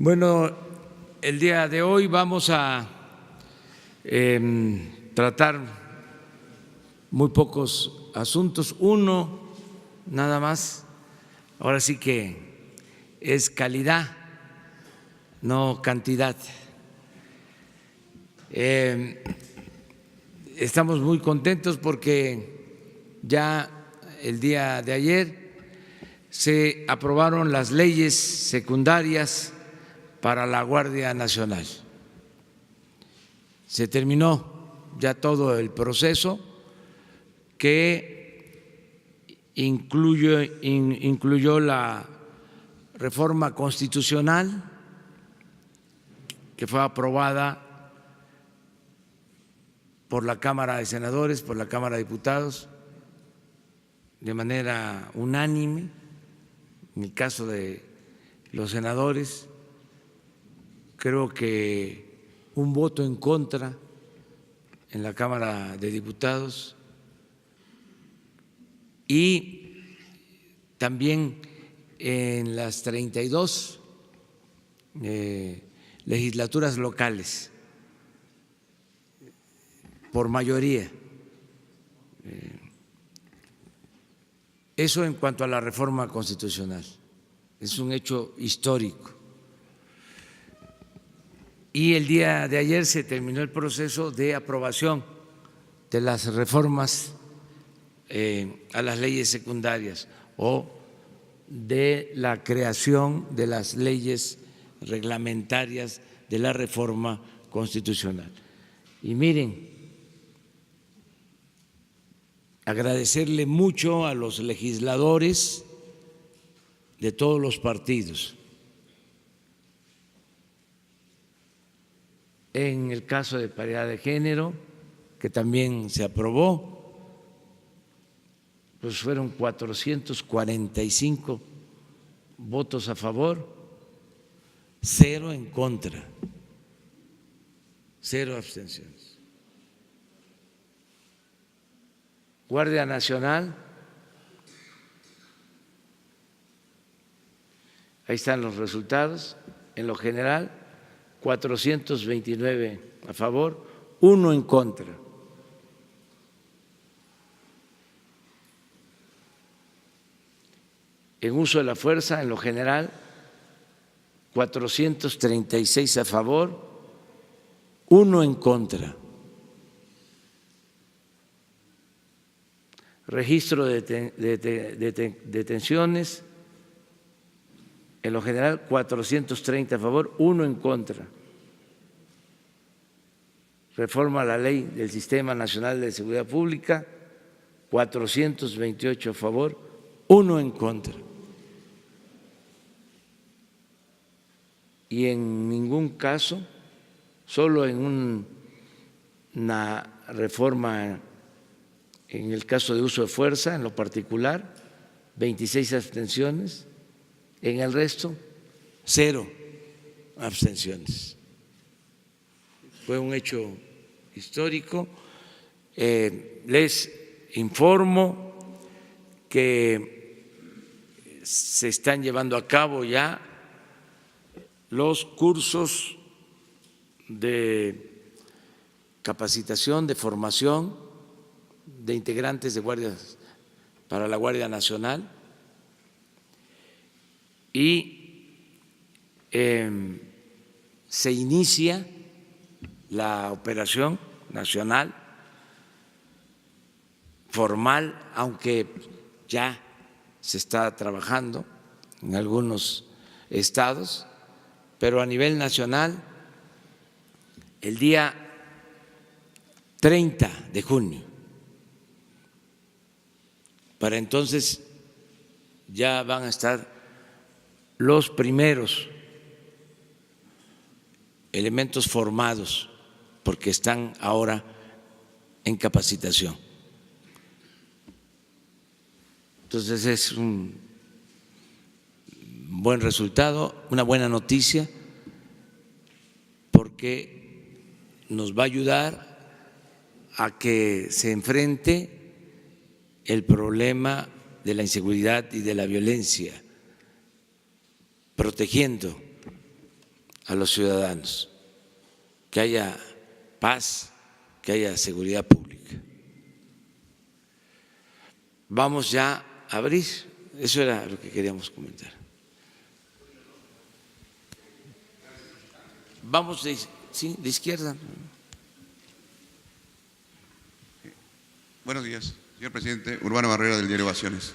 Bueno, el día de hoy vamos a tratar muy pocos asuntos, uno nada más. Ahora sí que es calidad, no cantidad. Estamos muy contentos porque ya el día de ayer se aprobaron las leyes secundarias para la Guardia Nacional. Se terminó ya todo el proceso que incluyó la reforma constitucional que fue aprobada por la Cámara de Senadores, por la Cámara de Diputados, de manera unánime, en el caso de los senadores, creo que un voto en contra en la Cámara de Diputados y también en las 32 legislaturas locales por mayoría. Eso en cuanto a la reforma constitucional, es un hecho histórico. Y el día de ayer se terminó el proceso de aprobación de las reformas a las leyes secundarias o de la creación de las leyes reglamentarias de la reforma constitucional. Y miren, agradecerle mucho a los legisladores de todos los partidos. En el caso de paridad de género, que también se aprobó, pues fueron 445 votos a favor, 0 en contra, 0 abstenciones. Guardia Nacional, ahí están los resultados, en lo general 429 a favor, 1 en contra. En uso de la fuerza, en lo general, 436 a favor, 1 en contra. Registro de detenciones, en lo general 430 a favor, 1 en contra. Reforma a la ley del Sistema Nacional de Seguridad Pública, 428 a favor, 1 en contra. Y en ningún caso, solo en una reforma en el caso de uso de fuerza, en lo particular, 26 abstenciones. En el resto, 0 abstenciones. Fue un hecho histórico. Les informo que se están llevando a cabo ya los cursos de capacitación, de formación de integrantes de guardias para la Guardia Nacional. Y se inicia la operación nacional formal, aunque ya se está trabajando en algunos estados, pero a nivel nacional el día 30 de junio. Para entonces ya van a estar los primeros elementos formados, porque están ahora en capacitación. Entonces es un buen resultado, una buena noticia, porque nos va a ayudar a que se enfrente el problema de la inseguridad y de la violencia, protegiendo a los ciudadanos, que haya paz, que haya seguridad pública. Vamos ya a abrir, eso era lo que queríamos comentar. Vamos de izquierda. Buenos días, señor presidente. Urbano Barrera, del diario Ovaciones.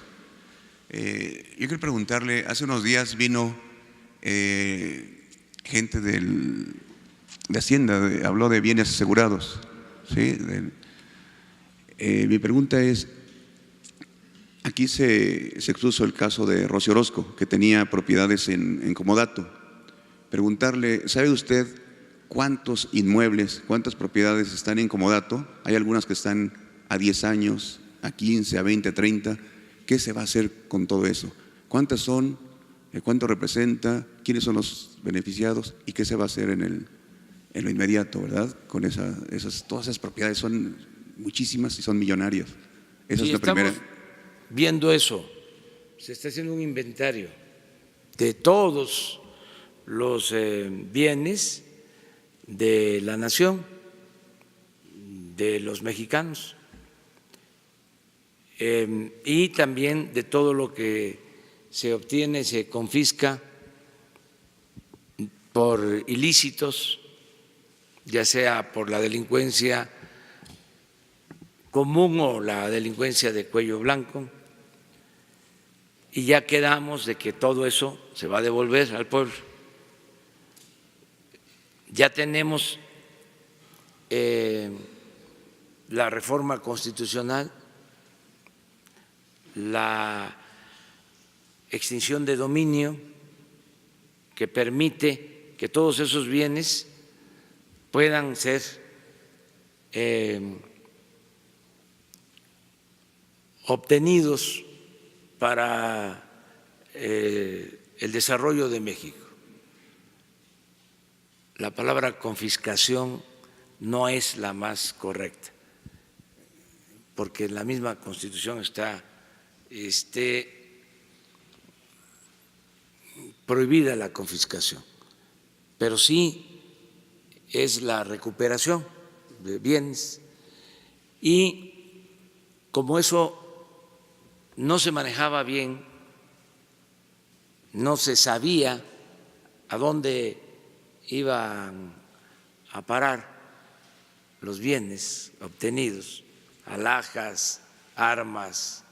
Yo quiero preguntarle, hace unos días vino gente de Hacienda, habló de bienes asegurados, ¿sí? Mi pregunta es, aquí se expuso el caso de Rocío Orozco, que tenía propiedades en Comodato. Preguntarle, ¿sabe usted cuántos inmuebles, cuántas propiedades están en Comodato? Hay algunas que están a 10 años, a 15, a 20, a 30. ¿Qué se va a hacer con todo eso? ¿Cuántas son? ¿Cuánto representa? ¿Quiénes son los beneficiados? ¿Y qué se va a hacer en lo inmediato, verdad? Con todas esas propiedades son muchísimas y son millonarias. Esa es la primera. Estamos viendo eso. Se está haciendo un inventario de todos los bienes de la nación, de los mexicanos, y también de todo lo que se obtiene, se confisca por ilícitos, ya sea por la delincuencia común o la delincuencia de cuello blanco, y ya quedamos de que todo eso se va a devolver al pueblo. Ya tenemos la reforma constitucional, la extinción de dominio que permite que todos esos bienes puedan ser obtenidos para el desarrollo de México. La palabra confiscación no es la más correcta, porque en la misma Constitución está prohibida la confiscación, pero sí es la recuperación de bienes, y como eso no se manejaba bien, no se sabía a dónde iban a parar los bienes obtenidos, alhajas, armas,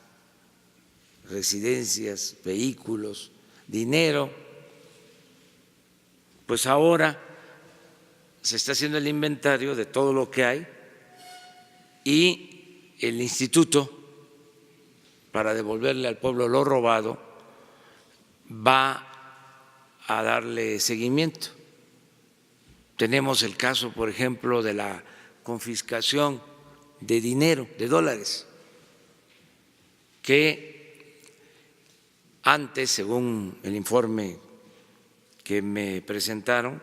residencias, vehículos, dinero, pues ahora se está haciendo el inventario de todo lo que hay y el instituto, para devolverle al pueblo lo robado, va a darle seguimiento. Tenemos el caso, por ejemplo, de la confiscación de dinero, de dólares, que antes, según el informe que me presentaron,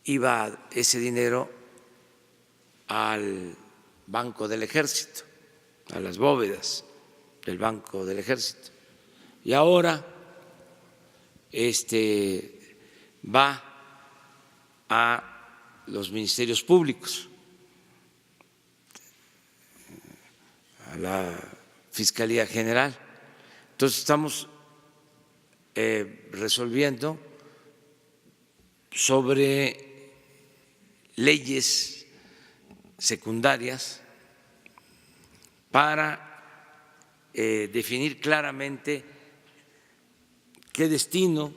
iba ese dinero al Banco del Ejército, a las bóvedas del Banco del Ejército, y ahora va a los ministerios públicos, a la Fiscalía General. Entonces estamos resolviendo sobre leyes secundarias para definir claramente qué destino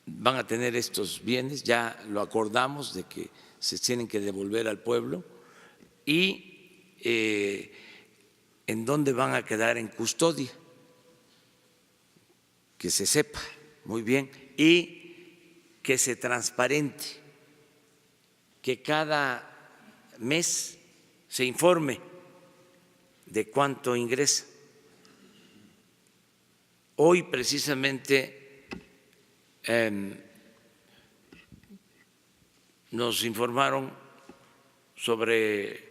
van a tener estos bienes. Ya lo acordamos de que se tienen que devolver al pueblo, y en dónde van a quedar en custodia, que se sepa muy bien y que se transparente, que cada mes se informe de cuánto ingresa. Hoy precisamente nos informaron sobre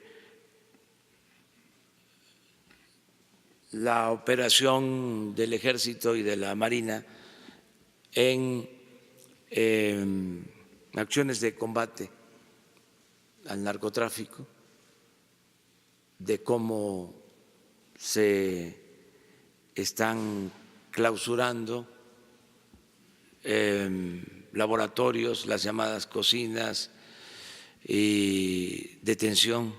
la operación del Ejército y de la Marina en acciones de combate al narcotráfico, de cómo se están clausurando laboratorios, las llamadas cocinas y detención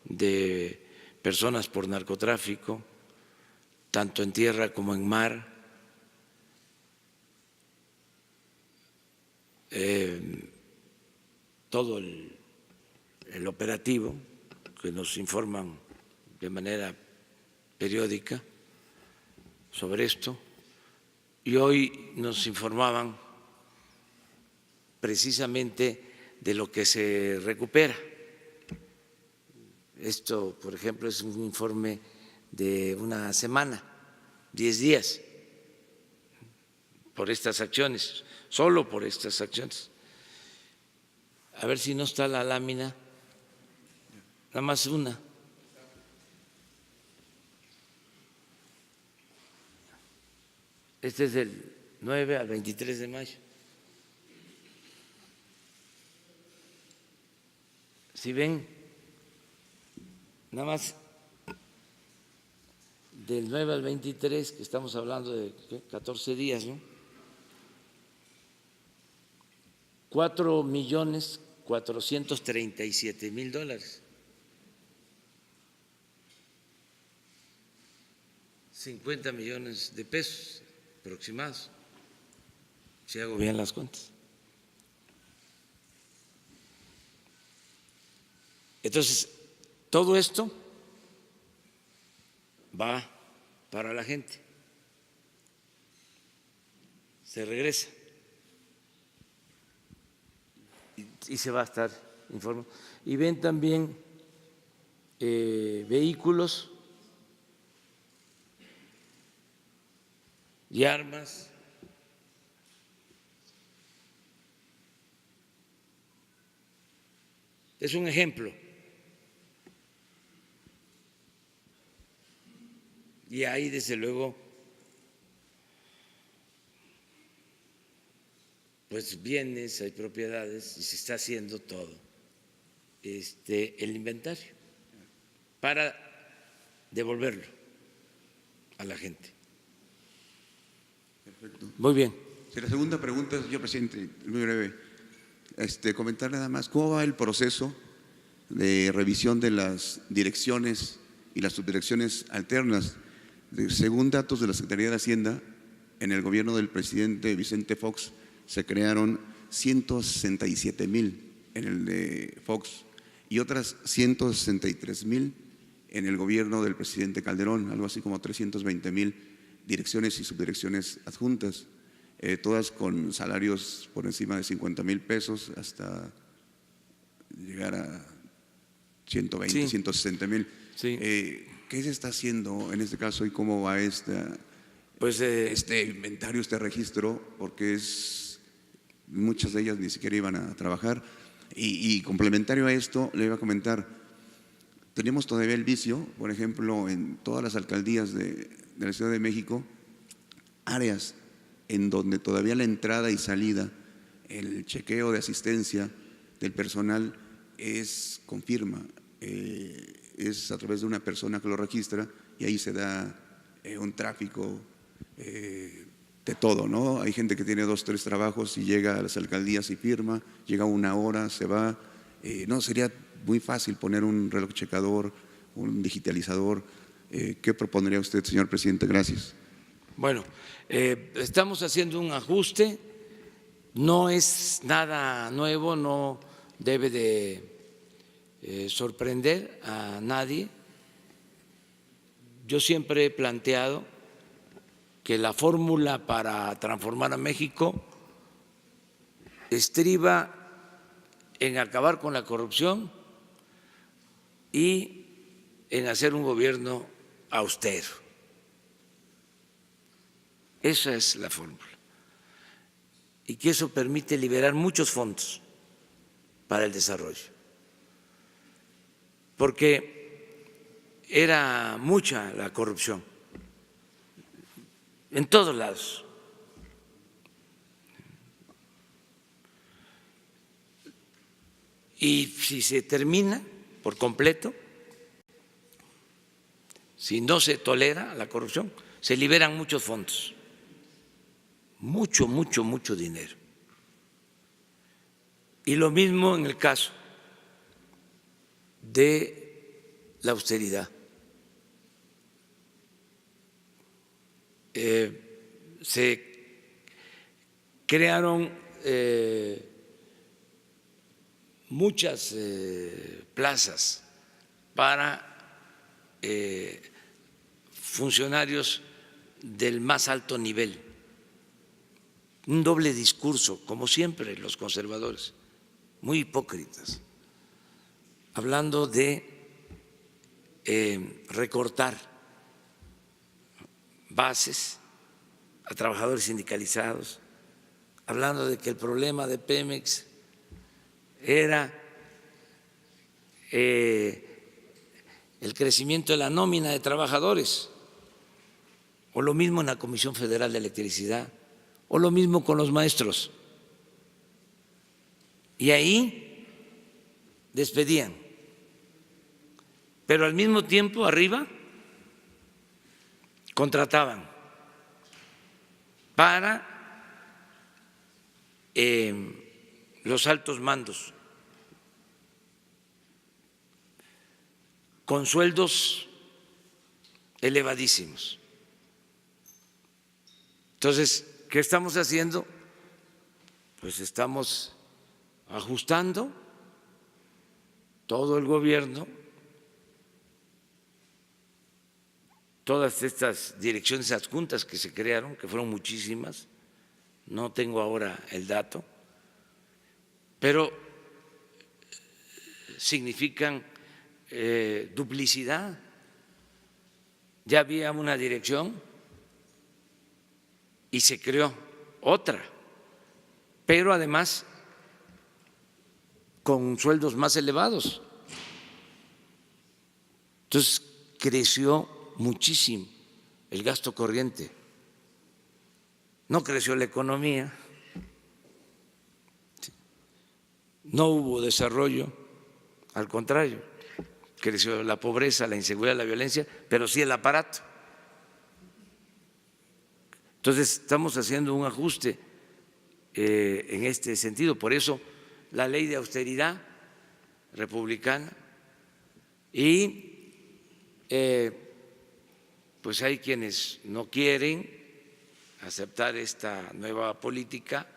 de personas por narcotráfico, tanto en tierra como en mar. Todo el operativo que nos informan de manera periódica sobre esto, y hoy nos informaban precisamente de lo que se recupera. Esto, por ejemplo, es un informe de una semana, 10 días, por estas acciones, solo por estas acciones. A ver si no está la lámina, nada más una. Este es del 9 al 23 de mayo. Si ven, nada más del 9 al 23, que estamos hablando de 14 días, ¿no? 4.437.000 dólares. 50 millones de pesos aproximados, si hago bien las cuentas. Entonces, todo esto va para la gente, se regresa y se va a estar informando. Y ven también vehículos y armas. Es un ejemplo. Y hay, desde luego, pues bienes, hay propiedades, y se está haciendo todo el inventario para devolverlo a la gente. Perfecto. Muy bien. Sí, la segunda pregunta, señor presidente, muy breve. Comentar nada más, ¿cómo va el proceso de revisión de las direcciones y las subdirecciones alternas? Según datos de la Secretaría de Hacienda, en el gobierno del presidente Vicente Fox se crearon 167,000 en el de Fox y otras 163,000 en el gobierno del presidente Calderón, algo así como 320,000 direcciones y subdirecciones adjuntas, todas con salarios por encima de 50,000 pesos hasta llegar a 120, sí, 160,000. Sí. ¿Qué se está haciendo en este caso y cómo va este inventario, este registro? Porque muchas de ellas ni siquiera iban a trabajar. Y complementario a esto, le iba a comentar, tenemos todavía el vicio, por ejemplo, en todas las alcaldías de la Ciudad de México, áreas en donde todavía la entrada y salida, el chequeo de asistencia del personal es con firma, es a través de una persona que lo registra y ahí se da un tráfico de todo, ¿no? Hay gente que tiene 2, 3 trabajos y llega a las alcaldías y firma, llega 1 hora, se va. No, sería muy fácil poner un reloj checador, un digitalizador. ¿Qué propondría usted, señor presidente? Gracias. Bueno, estamos haciendo un ajuste, no es nada nuevo, no debe de sorprender a nadie. Yo siempre he planteado que la fórmula para transformar a México estriba en acabar con la corrupción y en hacer un gobierno austero. Esa es la fórmula. Y que eso permite liberar muchos fondos para el desarrollo. Porque era mucha la corrupción en todos lados. Y si se termina por completo, si no se tolera la corrupción, se liberan muchos fondos, mucho dinero. Y lo mismo en el caso de la austeridad. Se crearon muchas plazas para funcionarios del más alto nivel, un doble discurso, como siempre los conservadores, muy hipócritas, hablando de recortar bases a trabajadores sindicalizados, hablando de que el problema de Pemex era el crecimiento de la nómina de trabajadores, o lo mismo en la Comisión Federal de Electricidad, o lo mismo con los maestros. Y ahí despedían, pero al mismo tiempo arriba contrataban para los altos mandos con sueldos elevadísimos. Entonces, ¿qué estamos haciendo? Pues estamos ajustando todo el gobierno, todas estas direcciones adjuntas que se crearon, que fueron muchísimas, no tengo ahora el dato, pero significan duplicidad. Ya había una dirección y se creó otra, pero además con sueldos más elevados. Entonces creció muchísimo el gasto corriente, no creció la economía, no hubo desarrollo, al contrario, creció la pobreza, la inseguridad, la violencia, pero sí el aparato. Entonces estamos haciendo un ajuste en este sentido, por eso la ley de austeridad republicana y pues hay quienes no quieren aceptar esta nueva política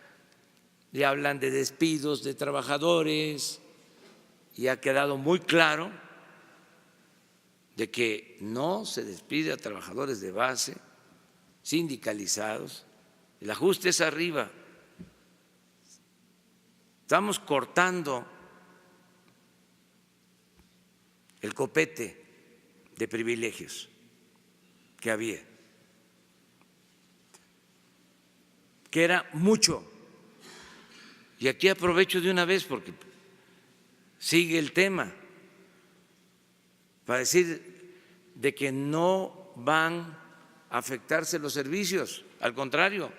y hablan de despidos de trabajadores y ha quedado muy claro de que no se despide a trabajadores de base sindicalizados, el ajuste es arriba. Estamos cortando el copete de privilegios que había, que era mucho. Y aquí aprovecho de una vez porque sigue el tema para decir de que no van a afectarse los servicios, al contrario,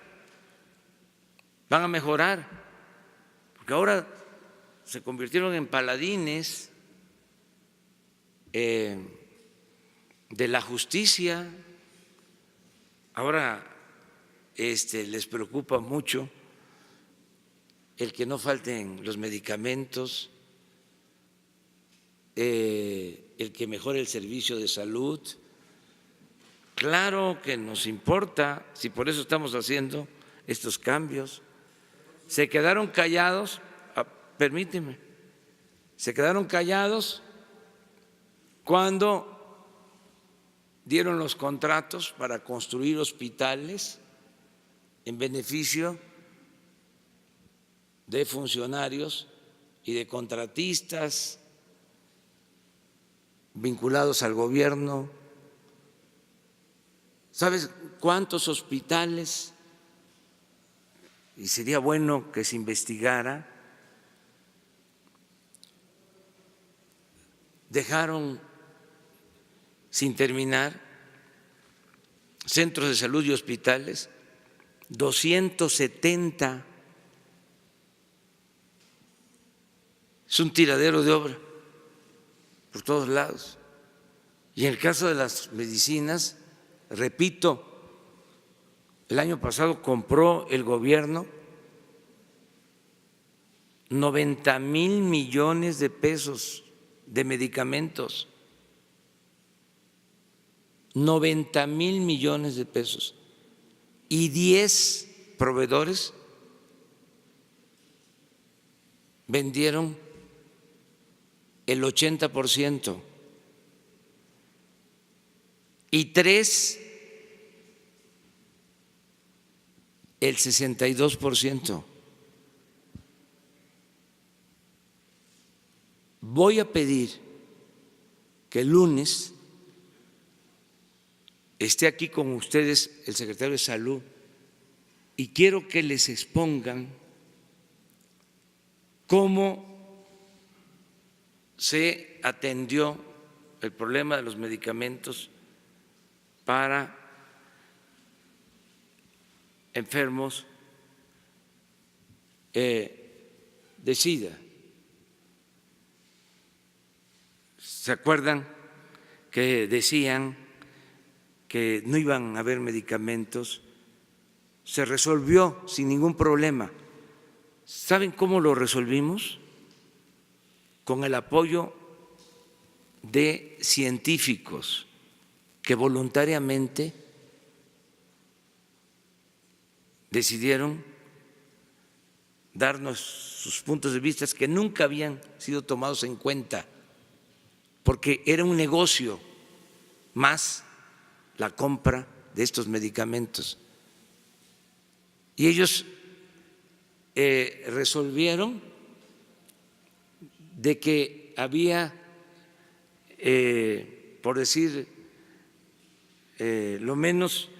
van a mejorar, porque ahora se convirtieron en paladines de la justicia. Ahora les preocupa mucho el que no falten los medicamentos, el que mejore el servicio de salud. Claro que nos importa, si por eso estamos haciendo estos cambios. Se quedaron callados, permíteme, se quedaron callados cuando dieron los contratos para construir hospitales en beneficio de funcionarios y de contratistas vinculados al gobierno. ¿Sabes cuántos hospitales? Y sería bueno que se investigara. Dejaron sin terminar, centros de salud y hospitales, 270. Es un tiradero de obra por todos lados. Y en el caso de las medicinas, repito, el año pasado compró el gobierno 90,000 millones de pesos de medicamentos, 90,000 millones de pesos, y 10 proveedores vendieron el 80% y 3 el 62%. Voy a pedir que el lunes esté aquí con ustedes el secretario de Salud y quiero que les expongan cómo se atendió el problema de los medicamentos para enfermos de SIDA. ¿Se acuerdan que decían que no iban a haber medicamentos? Se resolvió sin ningún problema. ¿Saben cómo lo resolvimos? Con el apoyo de científicos que voluntariamente decidieron darnos sus puntos de vista que nunca habían sido tomados en cuenta, porque era un negocio más la compra de estos medicamentos. Y ellos resolvieron de que había, por decir lo menos,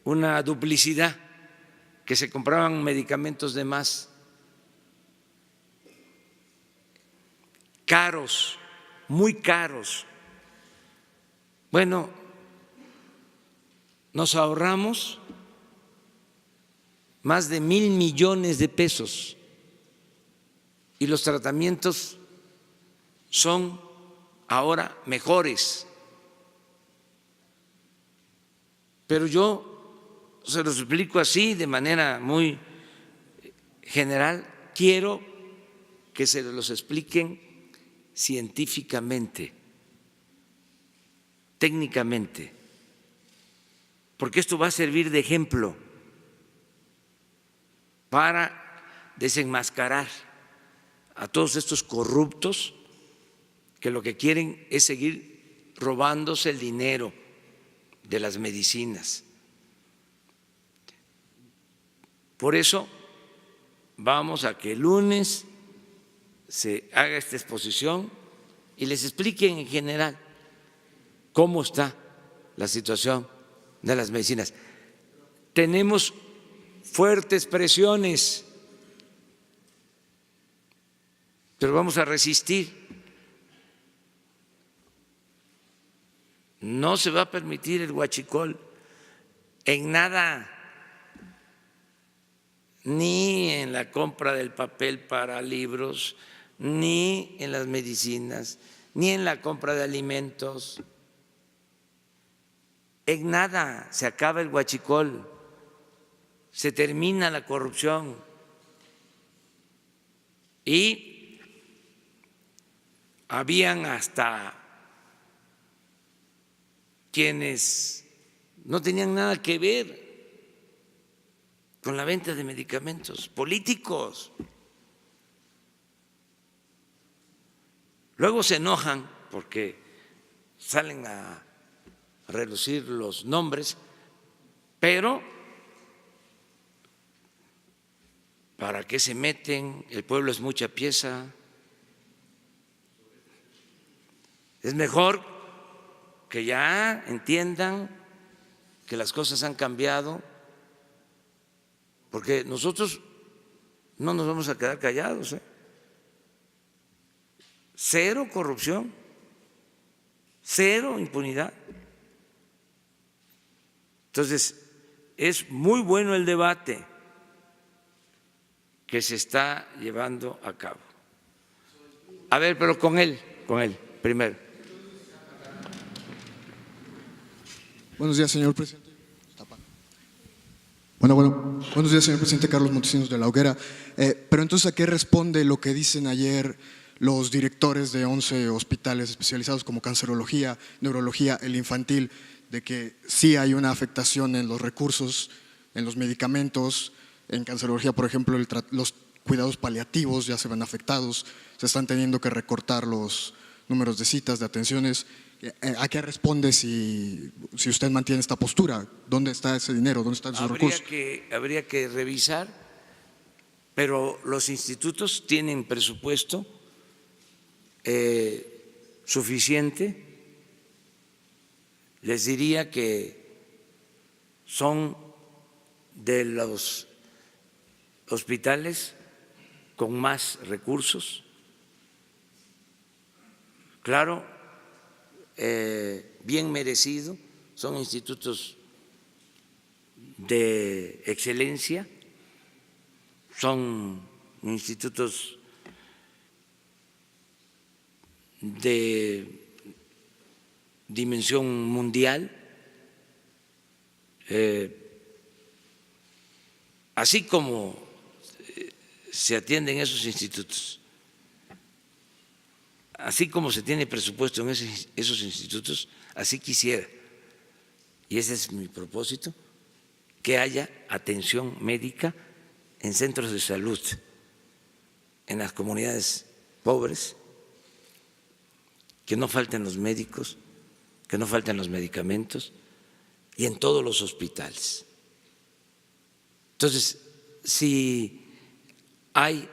una duplicidad, que se compraban medicamentos de más, caros, muy caros. Bueno, nos ahorramos más de 1,000 millones de pesos y los tratamientos son ahora mejores. Pero yo se los explico así de manera muy general, quiero que se los expliquen científicamente, técnicamente, porque esto va a servir de ejemplo para desenmascarar a todos estos corruptos que lo que quieren es seguir robándose el dinero de las medicinas. Por eso vamos a que el lunes se haga esta exposición y les expliquen en general cómo está la situación de las medicinas. Tenemos fuertes presiones, pero vamos a resistir. No se va a permitir el huachicol en nada, ni en la compra del papel para libros, ni en las medicinas, ni en la compra de alimentos. En nada se acaba el huachicol, se termina la corrupción. Y habían hasta quienes no tenían nada que ver con la venta de medicamentos, políticos. Luego se enojan porque salen a relucir los nombres, pero ¿para qué se meten? El pueblo es mucha pieza. Es mejor que ya entiendan que las cosas han cambiado, porque nosotros no nos vamos a quedar callados. Cero corrupción. cero impunidad. Entonces, es muy bueno el debate que se está llevando a cabo. A ver, pero con él primero. Buenos días, señor presidente. Buenos días, señor presidente. Carlos Montesinos de la Hoguera. Pero entonces, ¿a qué responde lo que dicen ayer los directores de 11 hospitales especializados como cancerología, neurología, el infantil, de que sí hay una afectación en los recursos, en los medicamentos? En cancerología, por ejemplo, los cuidados paliativos ya se ven afectados, se están teniendo que recortar los números de citas, de atenciones. ¿A qué responde si usted mantiene esta postura? ¿Dónde está ese dinero? ¿Dónde están esos recursos? Habría que revisar, pero los institutos tienen presupuesto suficiente. Les diría que son de los hospitales con más recursos. Claro, bien merecido, son institutos de excelencia, son institutos de dimensión mundial, así como se atienden esos institutos, así como se tiene presupuesto en esos institutos, así quisiera, y ese es mi propósito, que haya atención médica en centros de salud, en las comunidades pobres, que no falten los médicos, que no falten los medicamentos, y en todos los hospitales. Entonces, si hay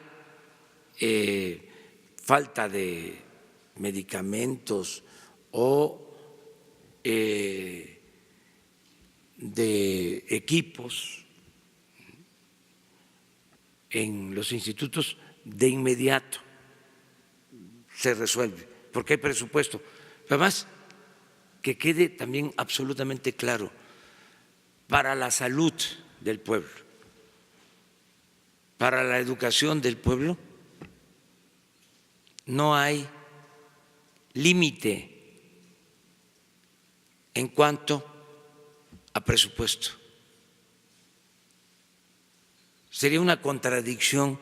falta de medicamentos o de equipos en los institutos, de inmediato se resuelve, porque hay presupuesto. Además, que quede también absolutamente claro, para la salud del pueblo, para la educación del pueblo, no hay límite en cuanto a presupuesto. Sería una contradicción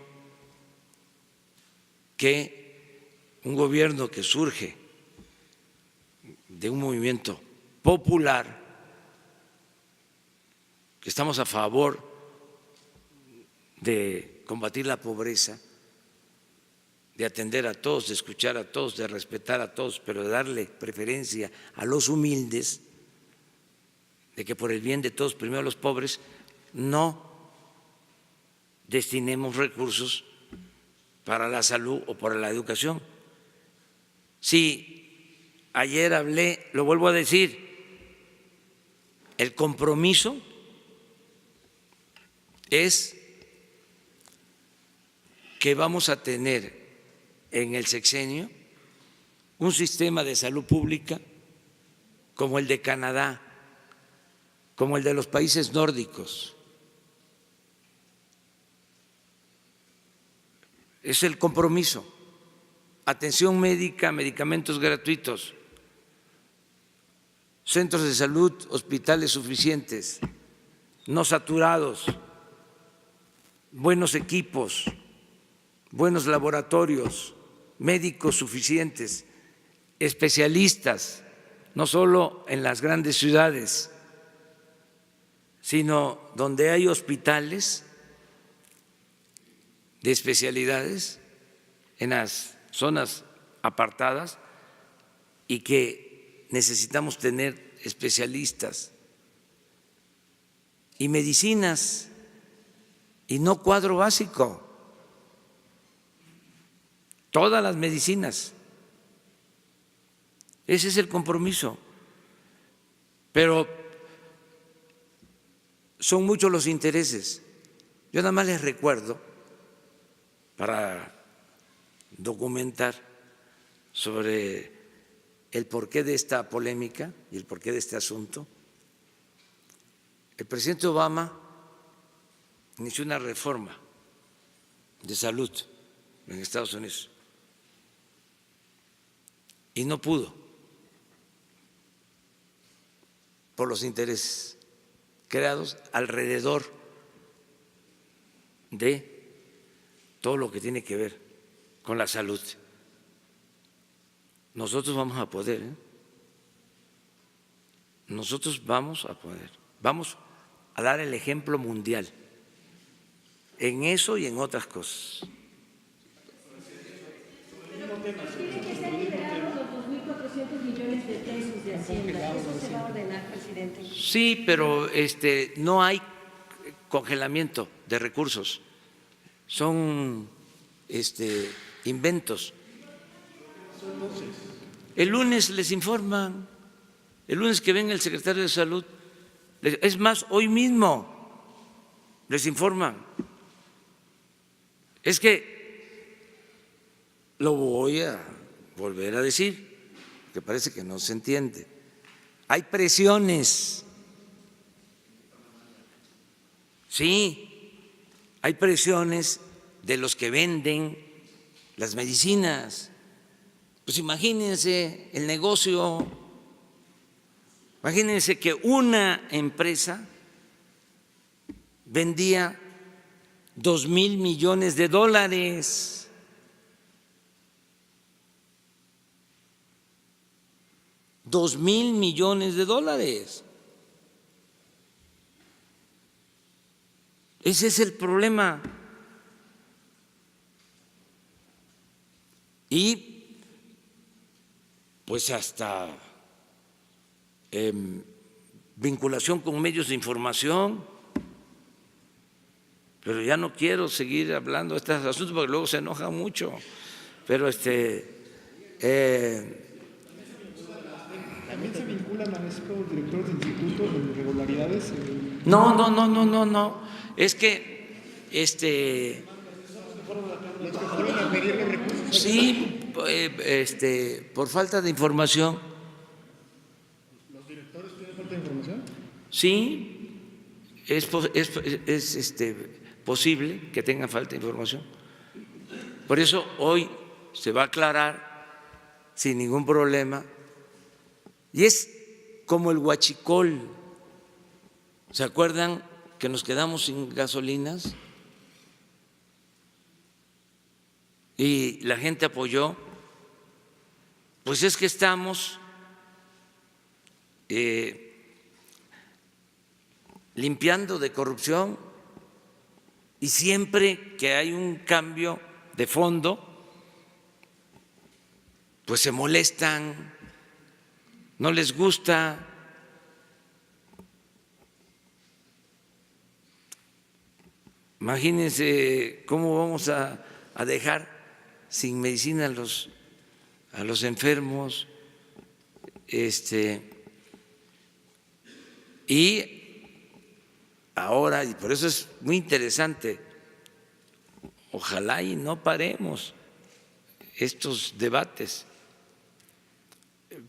que un gobierno que surge de un movimiento popular, que estamos a favor de combatir la pobreza, de atender a todos, de escuchar a todos, de respetar a todos, pero de darle preferencia a los humildes, de que por el bien de todos, primero los pobres, no destinemos recursos para la salud o para la educación. Si ayer hablé, lo vuelvo a decir, el compromiso es que vamos a tener en el sexenio un sistema de salud pública como el de Canadá, como el de los países nórdicos. Es el compromiso. Atención médica, medicamentos gratuitos, centros de salud, hospitales suficientes, no saturados, buenos equipos, buenos laboratorios, médicos suficientes, especialistas, no solo en las grandes ciudades, sino donde hay hospitales de especialidades en las zonas apartadas y que necesitamos tener especialistas y medicinas y no cuadro básico, todas las medicinas. Ese es el compromiso. Pero son muchos los intereses. Yo nada más les recuerdo, para documentar sobre el porqué de esta polémica y el porqué de este asunto. El presidente Obama inició una reforma de salud en Estados Unidos y no pudo por los intereses creados alrededor de todo lo que tiene que ver con la salud. Nosotros vamos a poder, ¿eh? Nosotros vamos a poder, vamos a dar el ejemplo mundial en eso y en otras cosas. Tienen que ser liberados los 2.400 millones de pesos de Hacienda. Eso se va a ordenar, presidente. Sí, pero no hay congelamiento de recursos, son inventos. El lunes les informan, el lunes que venga el secretario de Salud, es más, hoy mismo les informan. Es que lo voy a volver a decir, que parece que no se entiende. Hay presiones, sí, hay presiones de los que venden las medicinas. Pues imagínense el negocio, imagínense que una empresa vendía $2,000 millones. $2,000 millones. Ese es el problema. Y pues hasta vinculación con medios de información, pero ya no quiero seguir hablando de estos asuntos porque luego se enoja mucho, pero ¿También se vincula, maestro, director del instituto de irregularidades? no, es que ¿Los que fueron a pedir los recursos? sí, por falta de información. ¿Los directores tienen falta de información? Sí, es posible que tengan falta de información. Por eso hoy se va a aclarar sin ningún problema. Y es como el huachicol. ¿Se acuerdan que nos quedamos sin gasolinas? Y la gente apoyó. Pues es que estamos limpiando de corrupción y siempre que hay un cambio de fondo, pues se molestan, no les gusta. Imagínense cómo vamos a dejar sin medicina a los enfermos, y ahora, y por eso es muy interesante, ojalá y no paremos estos debates,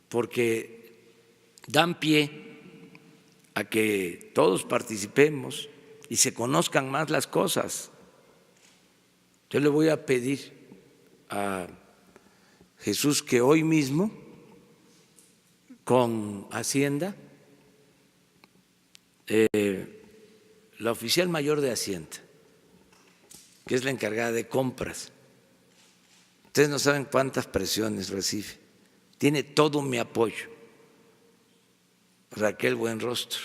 porque dan pie a que todos participemos y se conozcan más las cosas. Yo le voy a pedir a Jesús que hoy mismo con Hacienda, la oficial mayor de Hacienda, que es la encargada de compras, ustedes no saben cuántas presiones recibe, tiene todo mi apoyo, Raquel Buenrostro,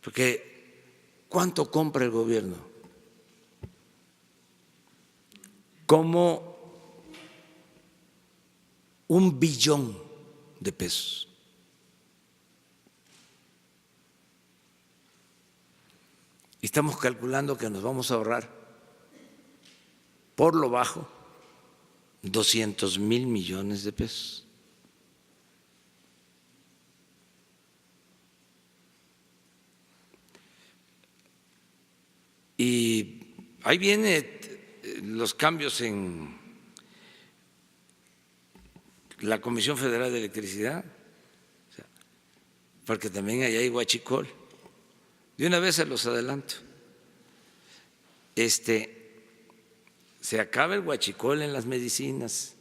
porque ¿cuánto compra el gobierno? Como $1 billón de pesos. Y estamos calculando que nos vamos a ahorrar por lo bajo 200,000 millones de pesos. Y ahí viene los cambios en la Comisión Federal de Electricidad, porque también allá hay huachicol. De una vez se los adelanto. Se acaba el huachicol en las medicinas,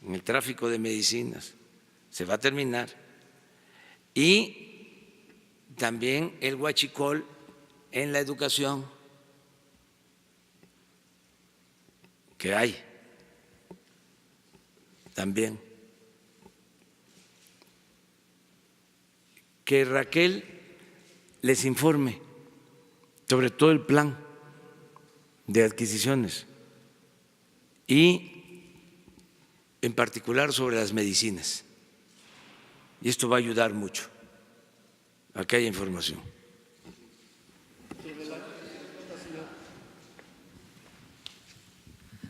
en el tráfico de medicinas, se va a terminar. Y también el huachicol en la educación, que hay también. Que Raquel les informe sobre todo el plan de adquisiciones y en particular sobre las medicinas. Y esto va a ayudar mucho a que haya información.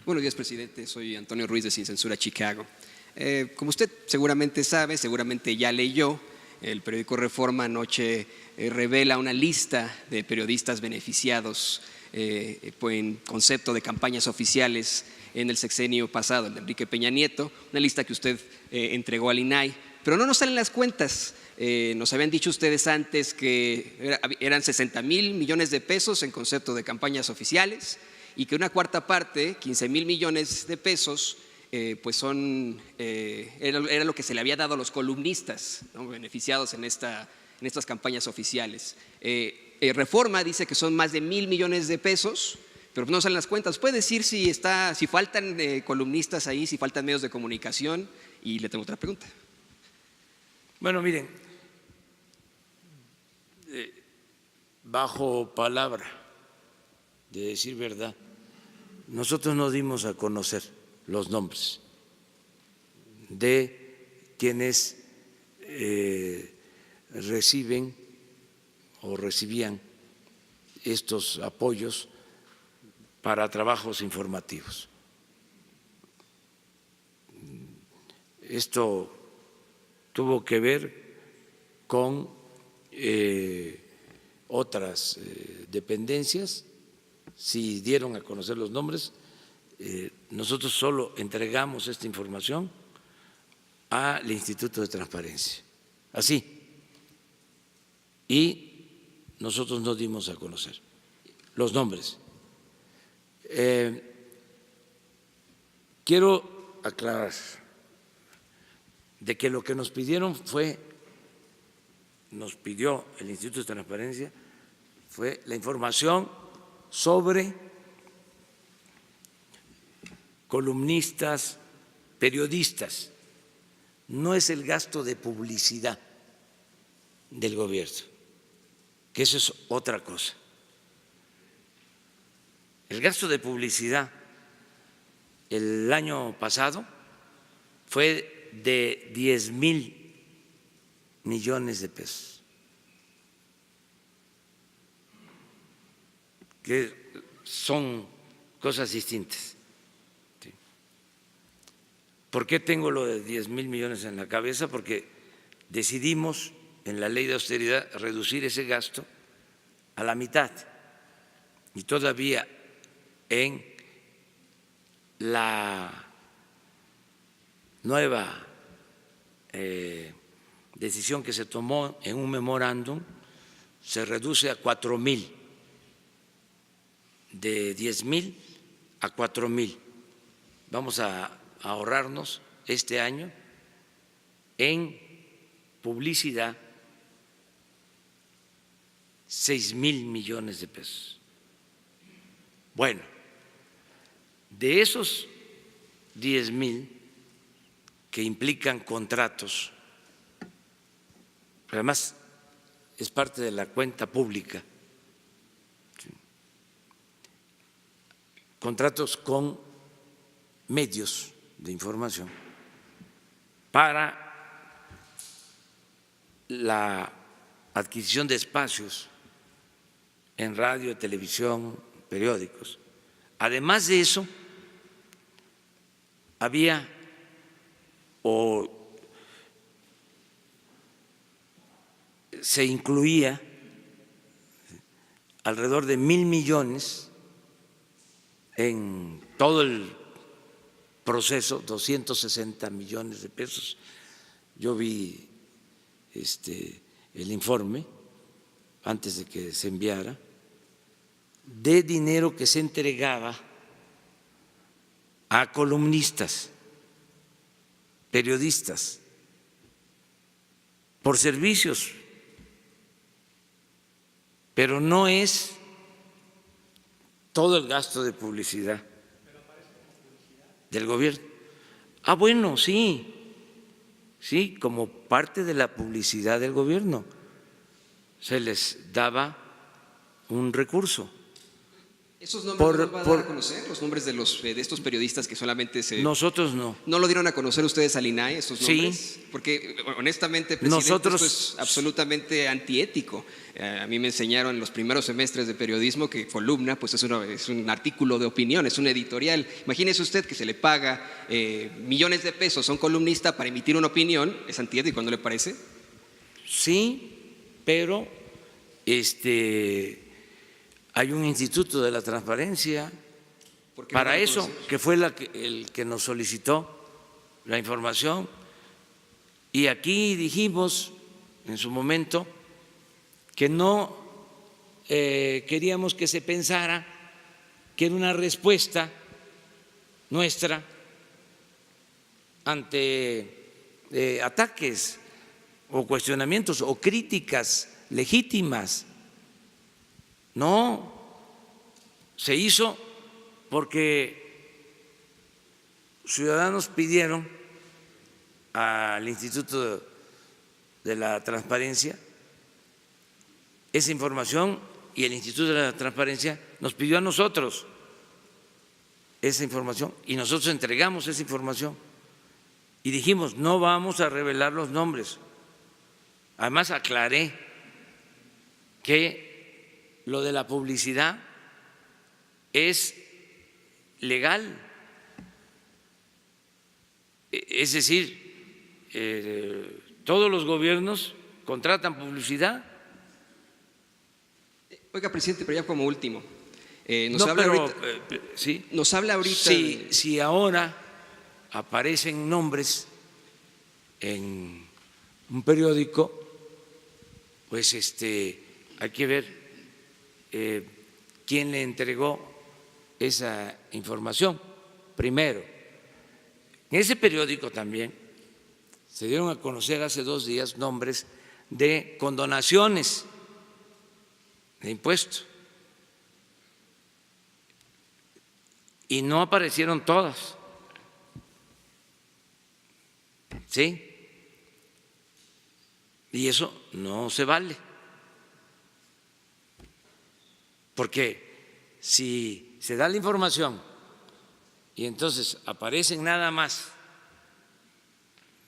Buenos días, presidente. Soy Antonio Ruiz de Sin Censura Chicago. Como usted seguramente sabe, seguramente ya leyó, el periódico Reforma anoche revela una lista de periodistas beneficiados en concepto de campañas oficiales en el sexenio pasado, el de Enrique Peña Nieto, una lista que usted entregó al INAI, pero no nos salen las cuentas. Nos habían dicho ustedes antes que eran 60,000 millones de pesos en concepto de campañas oficiales y que una cuarta parte, 15,000 millones de pesos, pues era lo que se le había dado a los columnistas, ¿no?, beneficiados en estas campañas oficiales. Reforma dice que son más de 1,000 millones de pesos, pero no salen las cuentas. ¿Puede decir si faltan columnistas ahí, si faltan medios de comunicación? Y le tengo otra pregunta. Bueno, miren, bajo palabra de decir verdad, nosotros no dimos a conocer los nombres de quienes reciben o recibían estos apoyos para trabajos informativos. Esto tuvo que ver con otras dependencias. Si dieron a conocer los nombres, nosotros solo entregamos esta información al Instituto de Transparencia, así, y nosotros no dimos a conocer los nombres. Quiero aclarar de que lo que nos pidieron nos pidió el Instituto de Transparencia fue la información sobre columnistas, periodistas. No es el gasto de publicidad del gobierno, que eso es otra cosa. El gasto de publicidad el año pasado fue de 10,000 millones de pesos, que son cosas distintas. ¿Por qué tengo lo de 10,000 millones en la cabeza? Porque decidimos en la ley de austeridad reducir ese gasto a la mitad y todavía en la nueva decisión que se tomó en un memorándum se reduce a 4,000, de 10,000 a 4,000. Vamos a ahorrarnos este año en publicidad 6,000 millones de pesos. Bueno, de esos 10,000 que implican contratos, además es parte de la cuenta pública, contratos con medios de información para la adquisición de espacios en radio, televisión, periódicos. Además de eso, había se incluía alrededor de 1,000 millones en todo el proceso, 260 millones de pesos. Yo vi el informe antes de que se enviara, de dinero que se entregaba a columnistas, periodistas, por servicios, pero no es todo el gasto de publicidad del gobierno. Ah, bueno, sí, sí, como parte de la publicidad del gobierno se les daba un recurso. ¿Esos nombres no los va a dar a conocer? ¿Los nombres de estos periodistas que solamente Nosotros no. ¿No lo dieron a conocer ustedes al INAI, esos nombres? Sí. Porque honestamente, presidente, Nosotros, esto es absolutamente antiético. A mí me enseñaron en los primeros semestres de periodismo que columna pues es un artículo de opinión, es un editorial. Imagínese usted que se le paga millones de pesos a un columnista para emitir una opinión, es antiético, ¿no le parece? Sí, pero hay un instituto de la transparencia para eso, que fue el que nos solicitó la información. Y aquí dijimos en su momento que no queríamos que se pensara que era una respuesta nuestra ante ataques o cuestionamientos o críticas legítimas. No, se hizo porque ciudadanos pidieron al Instituto de la Transparencia esa información y el Instituto de la Transparencia nos pidió a nosotros esa información y nosotros entregamos esa información y dijimos no vamos a revelar los nombres. Además aclaré que lo de la publicidad es legal, es decir, todos los gobiernos contratan publicidad. Oiga, presidente, pero ya como último, nos habla ahorita si ahora aparecen nombres en un periódico, pues hay que ver quién le entregó esa información. Primero, en ese periódico también se dieron a conocer hace 2 días nombres de condonaciones de impuestos y no aparecieron todas, ¿sí? Y eso no se vale. Porque si se da la información y entonces aparecen nada más,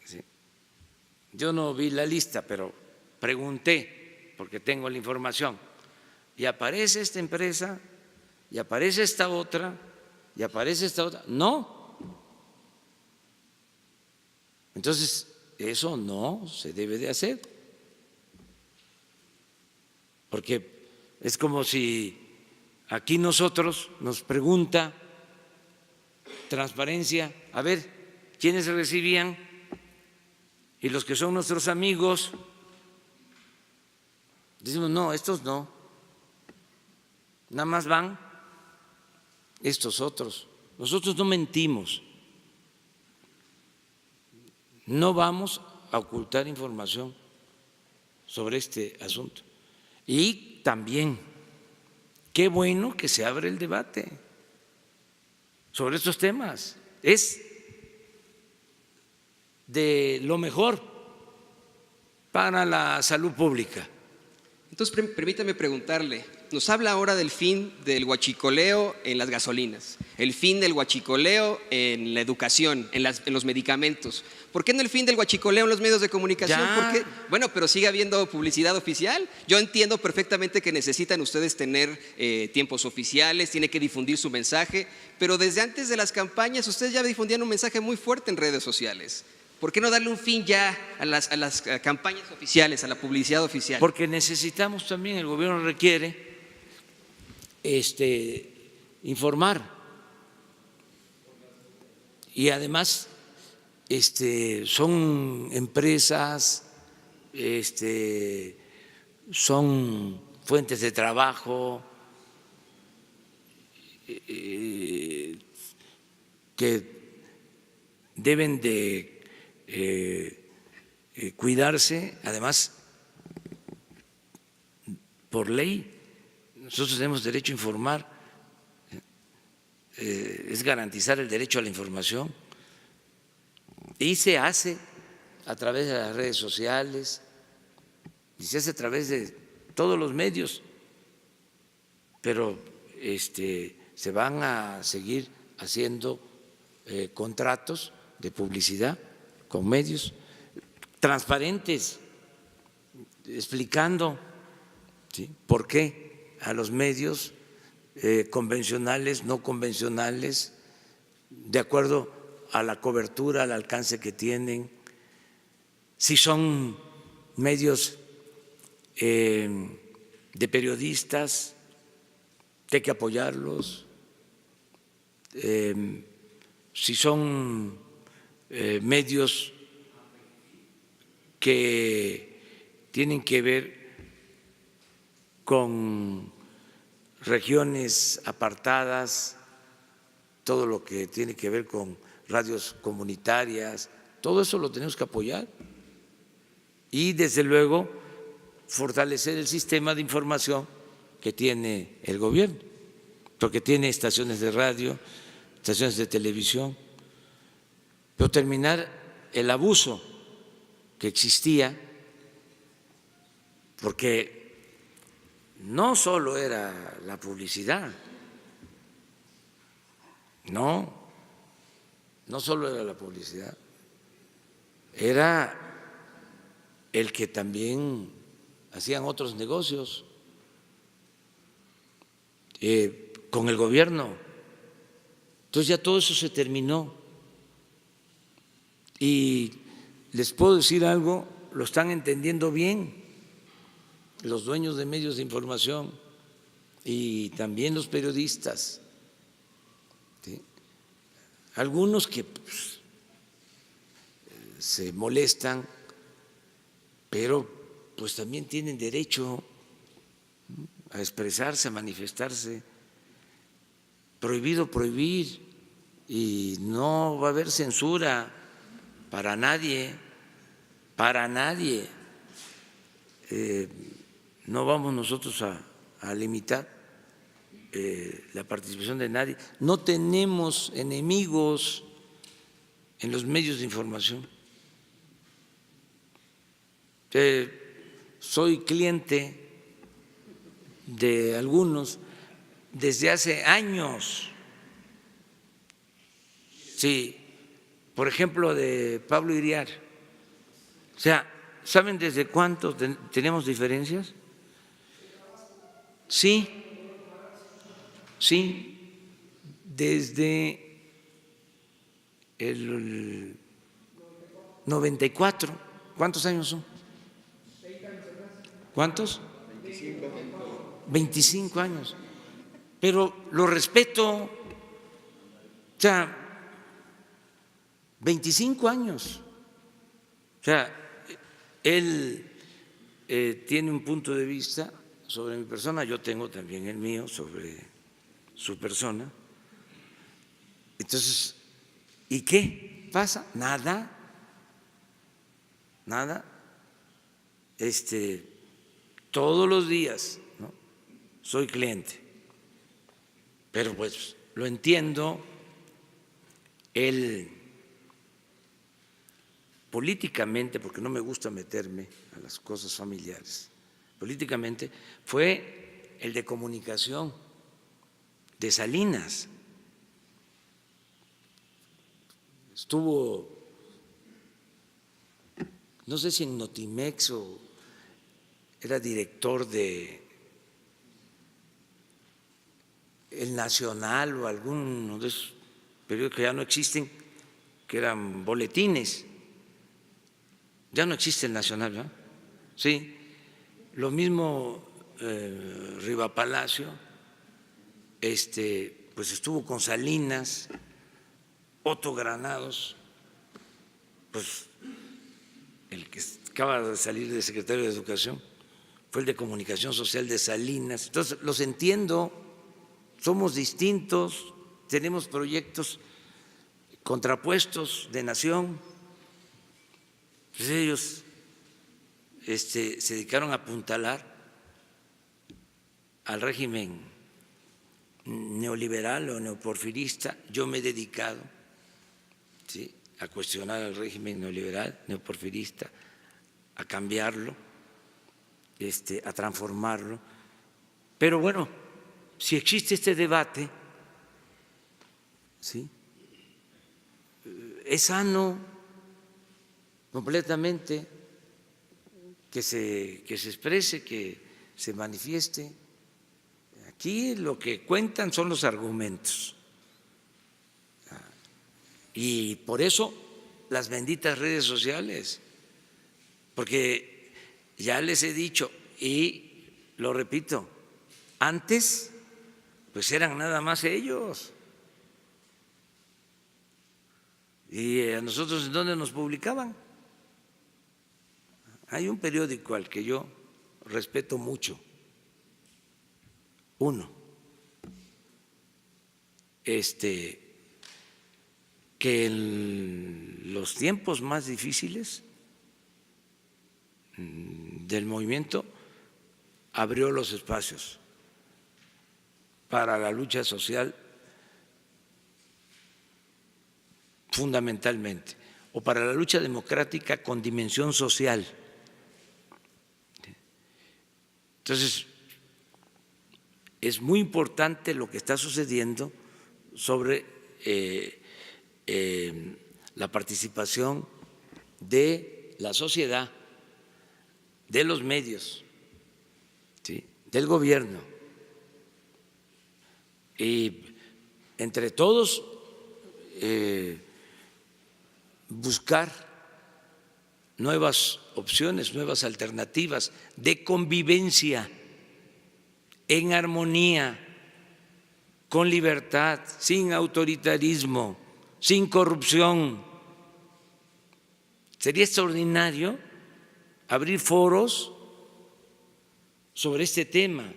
¿sí? Yo no vi la lista, pero pregunté porque tengo la información, y aparece esta empresa, y aparece esta otra, y aparece esta otra. No. Entonces, eso no se debe de hacer, porque es como si aquí nosotros nos pregunta Transparencia, a ver, ¿quiénes recibían? Y los que son nuestros amigos, decimos, no, estos no, nada más van estos otros. Nosotros no mentimos, no vamos a ocultar información sobre este asunto. Y también, qué bueno que se abre el debate sobre estos temas. Es de lo mejor para la salud pública. Entonces, permítame preguntarle, nos habla ahora del fin del huachicoleo en las gasolinas, el fin del huachicoleo en la educación, en los medicamentos. ¿Por qué no el fin del huachicoleo en los medios de comunicación? ¿Por qué? Bueno, pero sigue habiendo publicidad oficial. Yo entiendo perfectamente que necesitan ustedes tener tiempos oficiales, tiene que difundir su mensaje, pero desde antes de las campañas ustedes ya difundían un mensaje muy fuerte en redes sociales. ¿Por qué no darle un fin ya a las campañas oficiales, a la publicidad oficial? Porque necesitamos también, el gobierno requiere informar y además son empresas, son fuentes de trabajo que deben de cuidarse. Además, por ley, nosotros tenemos derecho a informar, es garantizar el derecho a la información, y se hace a través de las redes sociales y se hace a través de todos los medios, pero se van a seguir haciendo contratos de publicidad con medios transparentes, explicando, ¿sí?, por qué a los medios convencionales, no convencionales, de acuerdo a la cobertura, al alcance que tienen, si son medios de periodistas, hay que apoyarlos, si son medios que tienen que ver con regiones apartadas, todo lo que tiene que ver con radios comunitarias, todo eso lo tenemos que apoyar y desde luego fortalecer el sistema de información que tiene el gobierno, porque tiene estaciones de radio, estaciones de televisión, pero terminar el abuso que existía, porque no solo era la publicidad, no solo era la publicidad, era el que también hacían otros negocios con el gobierno. Entonces ya todo eso se terminó y les puedo decir algo, lo están entendiendo bien los dueños de medios de información y también los periodistas, ¿sí? Algunos que se molestan, pero pues también tienen derecho a expresarse, a manifestarse. Prohibido prohibir, y no va a haber censura para nadie, para nadie. No vamos nosotros a limitar la participación de nadie. No tenemos enemigos en los medios de información. Soy cliente de algunos desde hace años. Sí, por ejemplo, de Pablo Iriar. O sea, ¿saben desde cuánto tenemos diferencias? Sí, desde el 94. ¿Cuántos años son? ¿Cuántos? 25 años. Pero lo respeto, o sea, 25 años. O sea, él tiene un punto de vista sobre mi persona, yo tengo también el mío sobre su persona. Entonces, ¿y qué pasa? Nada. Todos los días, ¿no?, soy cliente, pero pues lo entiendo. Él políticamente, porque no me gusta meterme a las cosas familiares, políticamente fue el de comunicación de Salinas. Estuvo, no sé si en Notimex o era director de El Nacional o alguno de esos periódicos que ya no existen, que eran boletines. Ya no existe El Nacional, ¿verdad? Sí, lo mismo Riva Palacio, pues estuvo con Salinas Otto Granados, pues el que acaba de salir de secretario de Educación, fue el de Comunicación Social de Salinas. Entonces, los entiendo, somos distintos, tenemos proyectos contrapuestos de nación. Pues ellos se dedicaron a apuntalar al régimen neoliberal o neoporfirista. Yo me he dedicado, ¿sí?, a cuestionar el régimen neoliberal, neoporfirista, a cambiarlo, a transformarlo. Pero bueno, si existe este debate, ¿sí?, es sano completamente que se exprese, que se manifieste. Aquí lo que cuentan son los argumentos. Y por eso las benditas redes sociales, porque ya les he dicho y lo repito, antes pues eran nada más ellos. ¿Y a nosotros en dónde nos publicaban? Hay un periódico al que yo respeto mucho, uno, que en los tiempos más difíciles del movimiento abrió los espacios para la lucha social fundamentalmente, o para la lucha democrática con dimensión social. Entonces, es muy importante lo que está sucediendo sobre la participación de la sociedad, de los medios, ¿sí?, del gobierno, y entre todos buscar nuevas opciones, nuevas alternativas de convivencia en armonía, con libertad, sin autoritarismo, sin corrupción. Sería extraordinario abrir foros sobre este tema,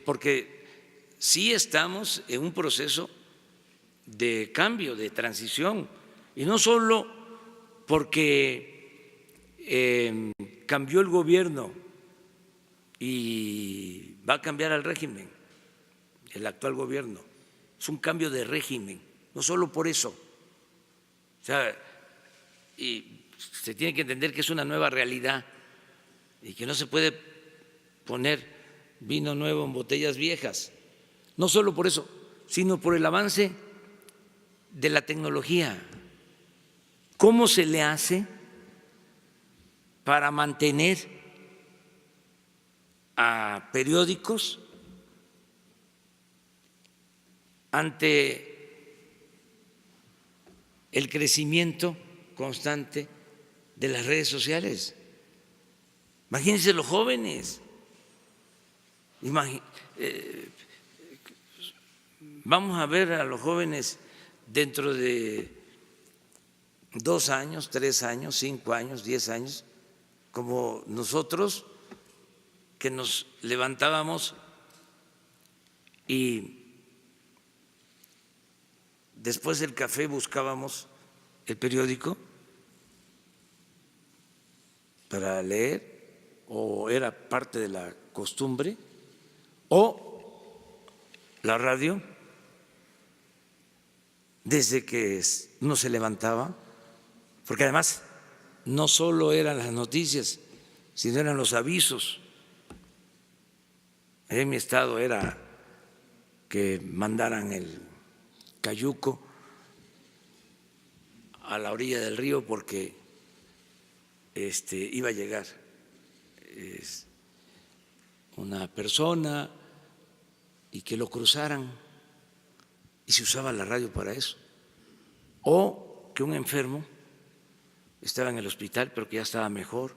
porque sí estamos en un proceso de cambio, de transición, y no solo porque cambió el gobierno y va a cambiar el régimen, el actual gobierno, es un cambio de régimen, no solo por eso. O sea, y se tiene que entender que es una nueva realidad y que no se puede poner vino nuevo en botellas viejas, no solo por eso, sino por el avance de la tecnología. ¿Cómo se le hace para mantener a periódicos ante el crecimiento constante de las redes sociales? Imagínense los jóvenes. Vamos a ver a los jóvenes dentro de 2 años, 3 años, 5 años, 10 años, como nosotros que nos levantábamos y después del café buscábamos el periódico para leer, o era parte de la costumbre, o la radio, desde que uno se levantaba, porque además no solo eran las noticias, sino eran los avisos. En mi estado era que mandaran el cayuco a la orilla del río porque iba a llegar una persona y que lo cruzaran, y se usaba la radio para eso, o que un enfermo estaba en el hospital pero que ya estaba mejor.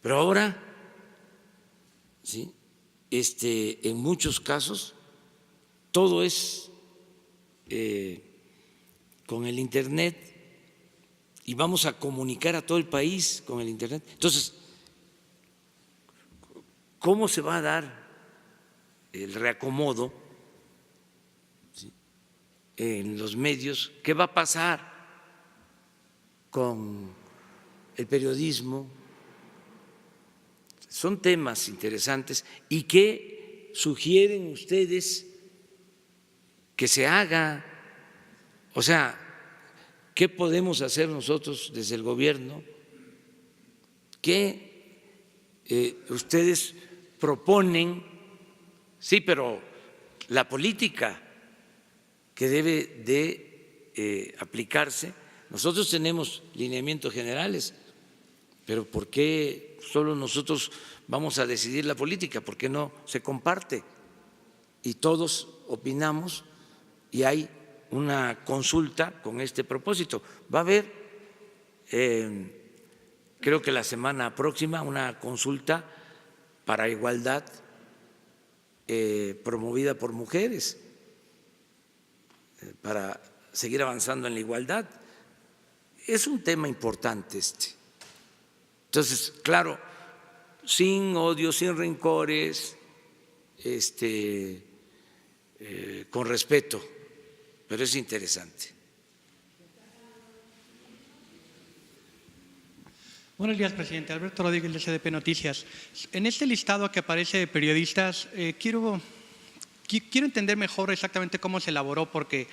Pero ahora, ¿sí?, en muchos casos todo es con el Internet y vamos a comunicar a todo el país con el Internet. Entonces, ¿cómo se va a dar el reacomodo en los medios? ¿Qué va a pasar con el periodismo? Son temas interesantes. ¿Y qué sugieren ustedes que se haga? O sea, ¿qué podemos hacer nosotros desde el gobierno? ¿Qué ustedes proponen? Sí, pero la política que debe de aplicarse, nosotros tenemos lineamientos generales, pero ¿por qué solo nosotros vamos a decidir la política? ¿Por qué no se comparte? Y todos opinamos y hay una consulta con este propósito. Va a haber, creo que la semana próxima, una consulta para igualdad promovida por mujeres, para seguir avanzando en la igualdad. Es un tema importante este. Entonces, claro, sin odio, sin rencores, con respeto, pero es interesante. Buenos días, presidente. Alberto Rodríguez, de SDP Noticias. En este listado que aparece de periodistas, quiero entender mejor exactamente cómo se elaboró, porque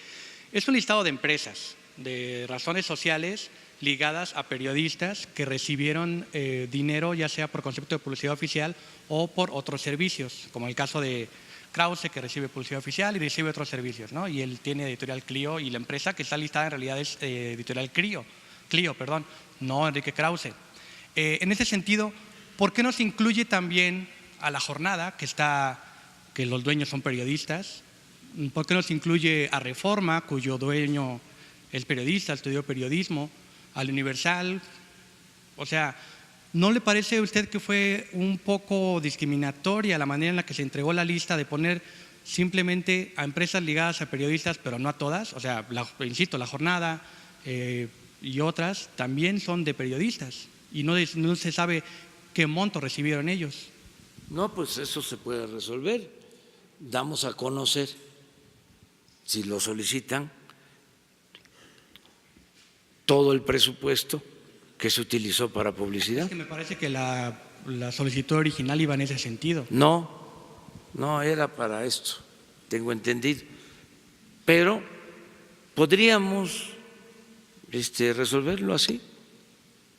es un listado de empresas, de razones sociales ligadas a periodistas que recibieron dinero, ya sea por concepto de publicidad oficial o por otros servicios, como el caso de Krause, que recibe publicidad oficial y recibe otros servicios, ¿no? Y él tiene Editorial Clio, y la empresa que está listada en realidad es Editorial Clio, no Enrique Krause. En ese sentido, ¿por qué no se incluye también a La Jornada, que los dueños son periodistas? ¿Por qué no se incluye a Reforma, cuyo dueño es periodista, estudió periodismo, al Universal? O sea, ¿no le parece a usted que fue un poco discriminatoria la manera en la que se entregó la lista de poner simplemente a empresas ligadas a periodistas, pero no a todas? O sea, insisto, La Jornada y otras también son de periodistas y no se sabe qué monto recibieron ellos. No, pues eso se puede resolver. Damos a conocer, si lo solicitan, todo el presupuesto que se utilizó para publicidad. Es que me parece que la solicitud original iba en ese sentido. No era para esto, tengo entendido. Pero podríamos resolverlo así.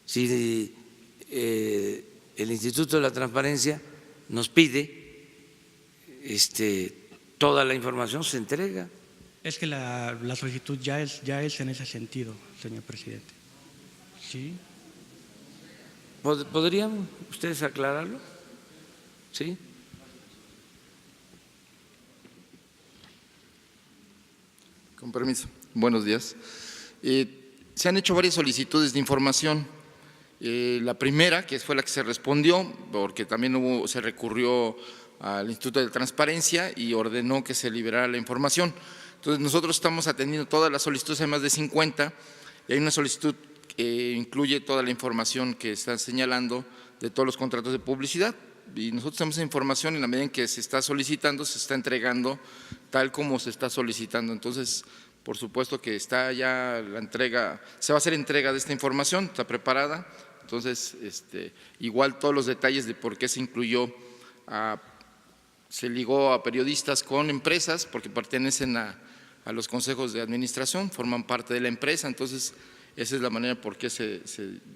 Si el Instituto de la Transparencia nos pide toda la información, se entrega. Es que la solicitud ya es en ese sentido, señor presidente. ¿Sí? ¿Podrían ustedes aclararlo? ¿Sí? Con permiso. Buenos días. Se han hecho varias solicitudes de información. La primera, que fue la que se respondió, porque también se recurrió al Instituto de Transparencia y ordenó que se liberara la información. Entonces, nosotros estamos atendiendo todas las solicitudes, hay más de 50, y hay una solicitud que incluye toda la información que están señalando de todos los contratos de publicidad. Y nosotros tenemos esa información, en la medida en que se está solicitando, se está entregando tal como se está solicitando. Entonces, por supuesto que está ya la entrega, se va a hacer entrega de esta información, está preparada. Entonces, igual todos los detalles de por qué se incluyó, se ligó a periodistas con empresas, porque pertenecen a los consejos de administración, forman parte de la empresa. Entonces, esa es la manera por qué se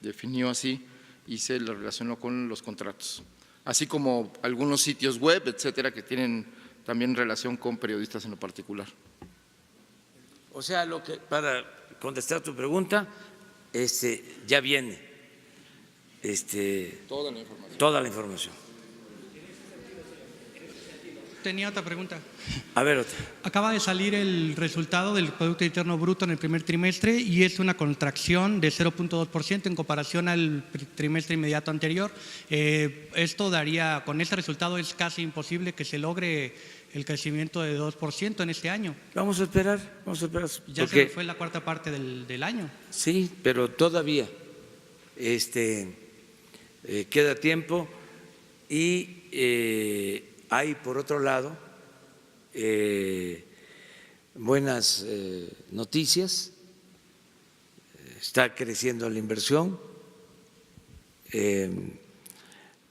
definió así y se lo relacionó con los contratos. Así como algunos sitios web, etcétera, que tienen también relación con periodistas en lo particular. O sea, para contestar tu pregunta, ya viene toda la información. tenía otra pregunta. A ver, otra. Acaba de salir el resultado del Producto Interno Bruto en el primer trimestre y es una contracción de 0.2% en comparación al trimestre inmediato anterior. Esto daría, con este resultado es casi imposible que se logre el crecimiento de 2% en este año. Vamos a esperar. Ya se fue la cuarta parte del año. Sí, pero todavía queda tiempo y hay, por otro lado, buenas noticias. Está creciendo la inversión.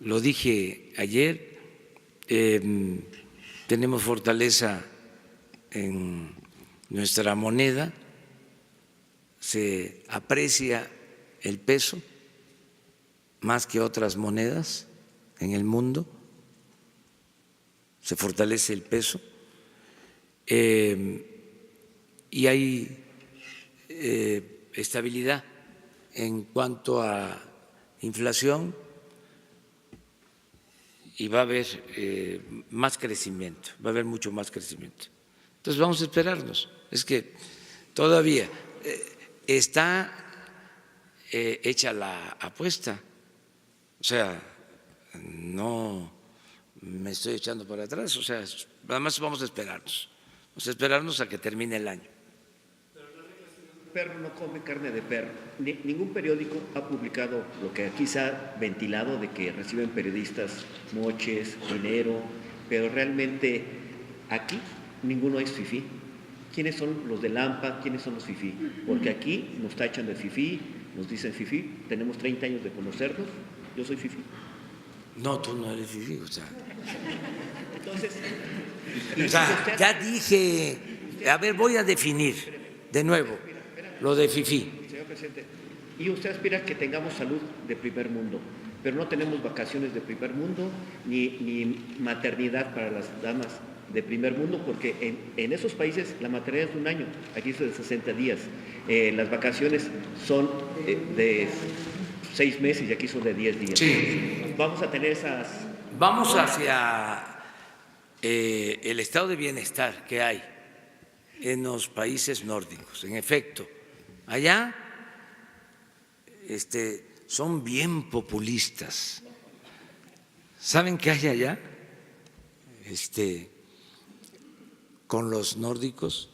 Lo dije ayer, tenemos fortaleza en nuestra moneda, se aprecia el peso más que otras monedas en el mundo, se fortalece el peso y hay estabilidad en cuanto a inflación y va a haber más crecimiento, va a haber mucho más crecimiento. Entonces vamos a esperarnos. Es que todavía está hecha la apuesta, o sea, no me estoy echando para atrás, o sea, además vamos a esperarnos a que termine el año. Perro no come carne de perro. Ningún periódico ha publicado lo que aquí se ha ventilado de que reciben periodistas moches, dinero, pero realmente aquí ninguno es fifí. ¿Quiénes son los de Lampa? ¿Quiénes son los fifí? Porque aquí nos tachan de fifí, nos dicen fifí, tenemos 30 años de conocernos, yo soy fifí. No, tú no eres fifí, o sea. Entonces, o sea, ya dije, a ver, voy a definir de nuevo lo de fifí. Señor presidente, y usted aspira que tengamos salud de primer mundo, pero no tenemos vacaciones de primer mundo ni maternidad para las damas de primer mundo, porque en esos países la maternidad es de un año, aquí es de 60 días. Las vacaciones son de 6 meses y aquí son de 10 días. Sí. Vamos a tener esas... Vamos hacia el estado de bienestar que hay en los países nórdicos. En efecto, allá son bien populistas. ¿Saben qué hay allá? Con los nórdicos,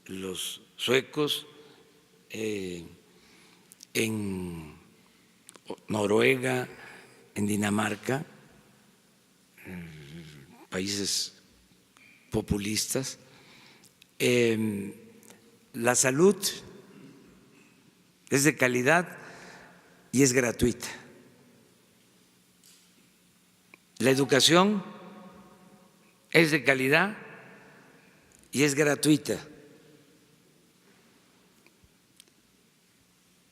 los suecos, en Noruega, en Dinamarca, países populistas, la salud es de calidad y es gratuita. La educación es de calidad y es gratuita.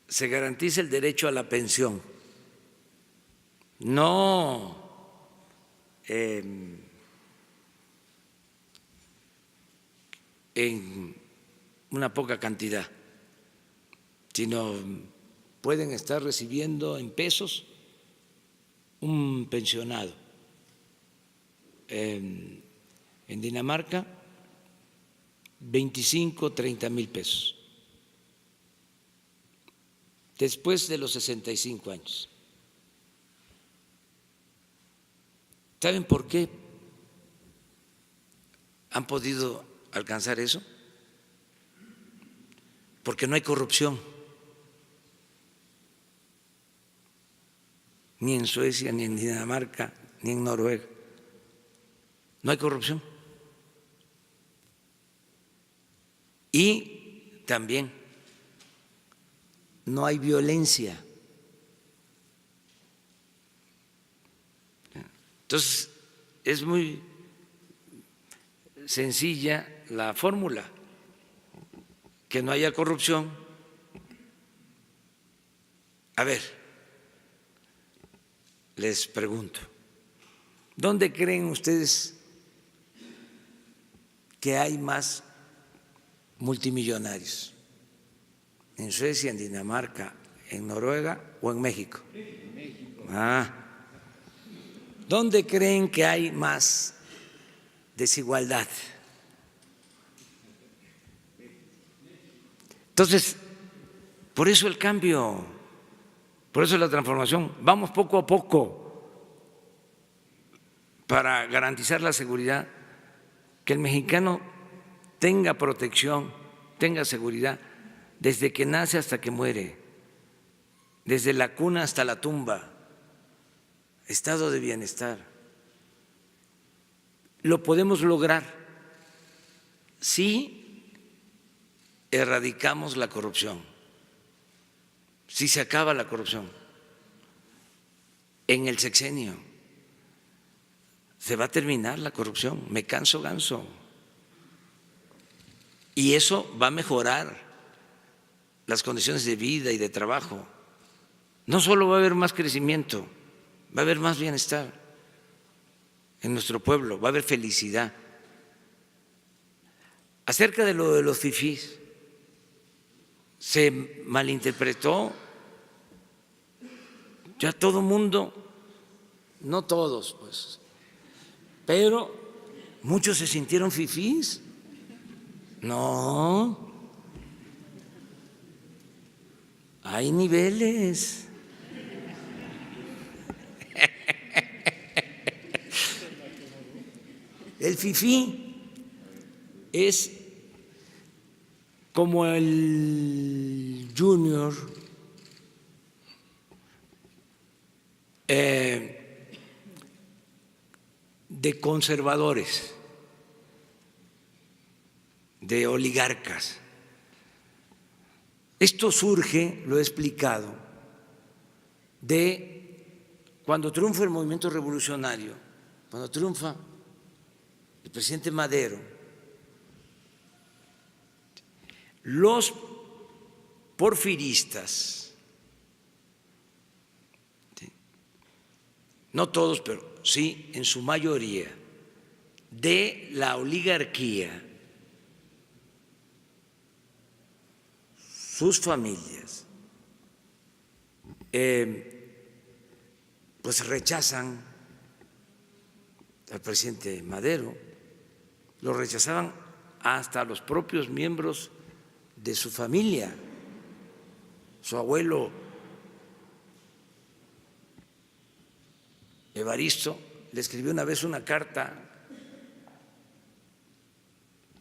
Se garantiza el derecho a la pensión, no en una poca cantidad, sino pueden estar recibiendo en pesos un pensionado. En Dinamarca, 25, 30 mil pesos, después de los 65 años. ¿Saben por qué han podido alcanzar eso? Porque no hay corrupción, ni en Suecia, ni en Dinamarca, ni en Noruega. No hay corrupción. Y también no hay violencia. Entonces, es muy sencilla la fórmula, que no haya corrupción. A ver, les pregunto, ¿dónde creen ustedes que hay más multimillonarios? ¿En Suecia, en Dinamarca, en Noruega o en México? ¿Dónde creen que hay más desigualdad. Entonces, por eso el cambio, por eso la transformación. Vamos poco a poco para garantizar la seguridad, que el mexicano tenga protección, tenga seguridad desde que nace hasta que muere, desde la cuna hasta la tumba, estado de bienestar. Lo podemos lograr si erradicamos la corrupción, si se acaba la corrupción. En el sexenio se va a terminar la corrupción, me canso ganso. Y eso va a mejorar las condiciones de vida y de trabajo. No solo va a haber más crecimiento, va a haber más bienestar en nuestro pueblo, va a haber felicidad. Acerca de lo de los fifís, se malinterpretó, ya todo mundo, no todos pues, pero muchos se sintieron fifís. No, hay niveles. El fifí es como el junior de conservadores, de oligarcas. Esto surge, lo he explicado, de cuando triunfa el movimiento revolucionario, cuando triunfa el presidente Madero, los porfiristas, no todos, pero sí en su mayoría, de la oligarquía, sus familias, pues rechazan al presidente Madero, lo rechazaban hasta los propios miembros de su familia. Su abuelo Evaristo le escribió una vez una carta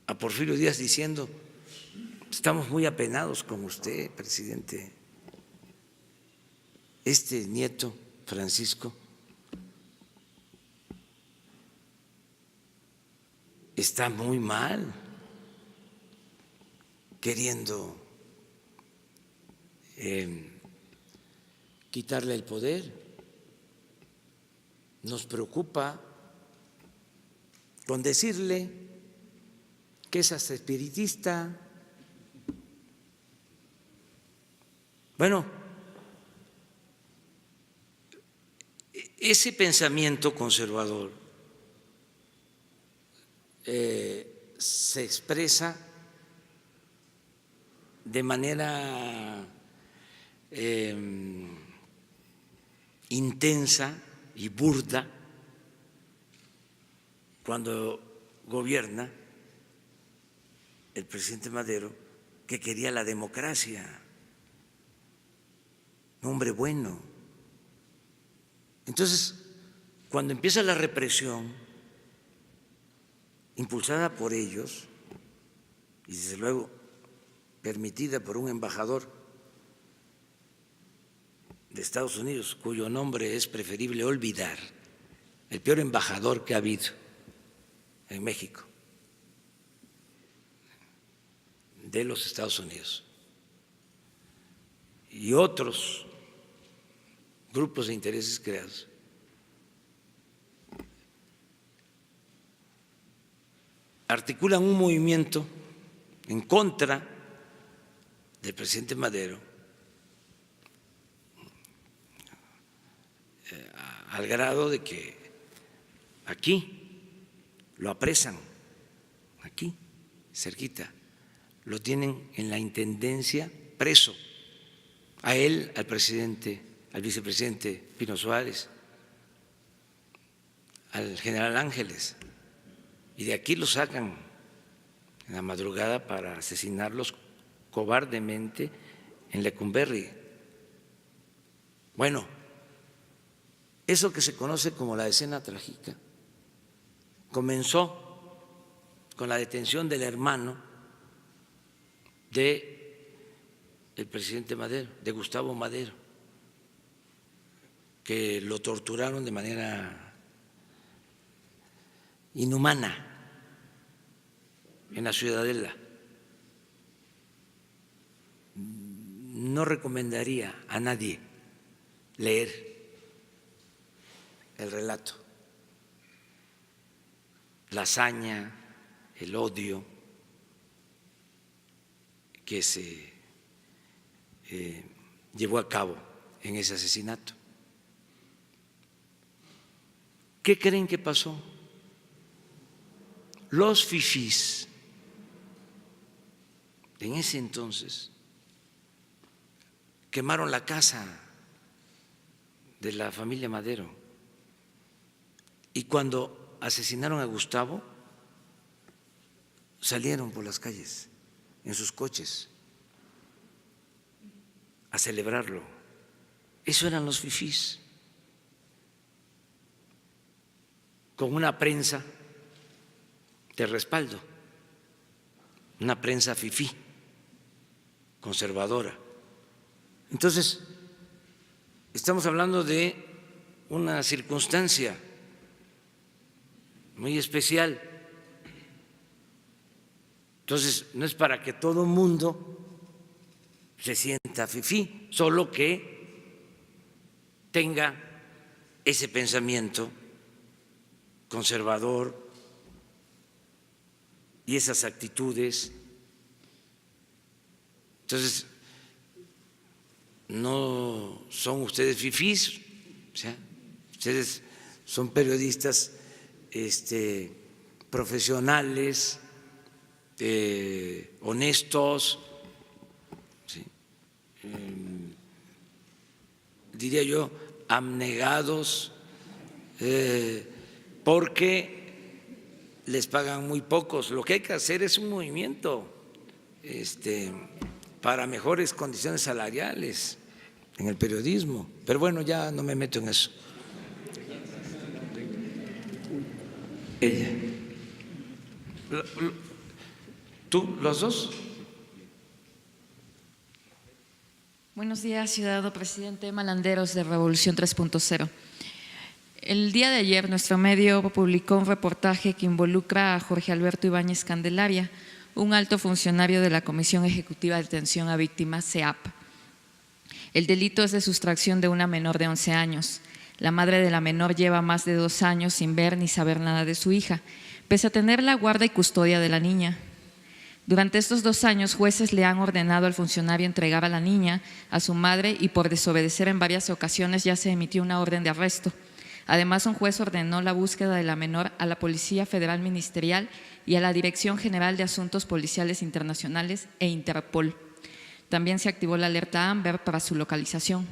a Porfirio Díaz diciendo: estamos muy apenados con usted, presidente. Este nieto, Francisco, está muy mal, queriendo quitarle el poder. Nos preocupa con decirle que es hasta espiritista. Bueno, ese pensamiento conservador se expresa de manera intensa y burda cuando gobierna el presidente Madero, que quería la democracia, un hombre bueno. Entonces, cuando empieza la represión impulsada por ellos y desde luego permitida por un embajador de Estados Unidos, cuyo nombre es preferible olvidar, el peor embajador que ha habido en México, de los Estados Unidos, y otros grupos de intereses creados, articulan un movimiento en contra del presidente Madero, al grado de que aquí lo apresan, aquí, cerquita, lo tienen en la intendencia preso, a él, al presidente, al vicepresidente Pino Suárez, al general Ángeles y de aquí los sacan en la madrugada para asesinarlos cobardemente en Lecumberri. Bueno, eso que se conoce como la escena trágica comenzó con la detención del hermano del presidente Madero, de Gustavo Madero, que lo torturaron de manera inhumana en la Ciudadela. No recomendaría a nadie leer el relato, la hazaña, el odio que se llevó a cabo en ese asesinato. ¿Qué creen que pasó? Los fifís en ese entonces quemaron la casa de la familia Madero y cuando asesinaron a Gustavo salieron por las calles en sus coches a celebrarlo. Eso eran los fifís, con una prensa de respaldo, una prensa fifí, conservadora. Entonces, estamos hablando de una circunstancia muy especial. Entonces, no es para que todo el mundo se sienta fifí, solo que tenga ese pensamiento conservador y esas actitudes. Entonces, no son ustedes fifís, o sea, ustedes son periodistas profesionales, honestos, ¿sí? Diría yo, abnegados, porque les pagan muy pocos. Lo que hay que hacer es un movimiento para mejores condiciones salariales en el periodismo. Pero bueno, ya no me meto en eso. Ella. ¿Tú, los dos? Buenos días, ciudadano presidente. Malanderos de Revolución 3.0. El día de ayer nuestro medio publicó un reportaje que involucra a Jorge Alberto Ibáñez Candelaria, un alto funcionario de la Comisión Ejecutiva de Atención a Víctimas, CEAP. El delito es de sustracción de una menor de 11 años. La madre de la menor lleva más de 2 años sin ver ni saber nada de su hija, pese a tener la guarda y custodia de la niña. Durante estos 2 años, jueces le han ordenado al funcionario entregar a la niña a su madre y por desobedecer en varias ocasiones ya se emitió una orden de arresto. Además, un juez ordenó la búsqueda de la menor a la Policía Federal Ministerial y a la Dirección General de Asuntos Policiales Internacionales e Interpol. También se activó la alerta Amber para su localización.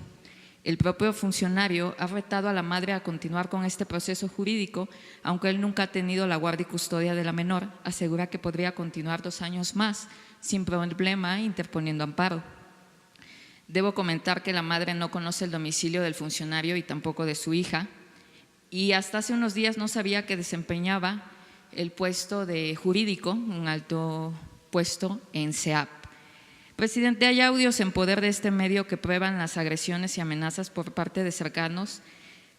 El propio funcionario ha retado a la madre a continuar con este proceso jurídico, aunque él nunca ha tenido la guardia y custodia de la menor. Asegura que podría continuar 2 años más sin problema, interponiendo amparo. Debo comentar que la madre no conoce el domicilio del funcionario y tampoco de su hija, y hasta hace unos días no sabía que desempeñaba el puesto de jurídico, un alto puesto en CEAP. Presidente, hay audios en poder de este medio que prueban las agresiones y amenazas por parte de cercanos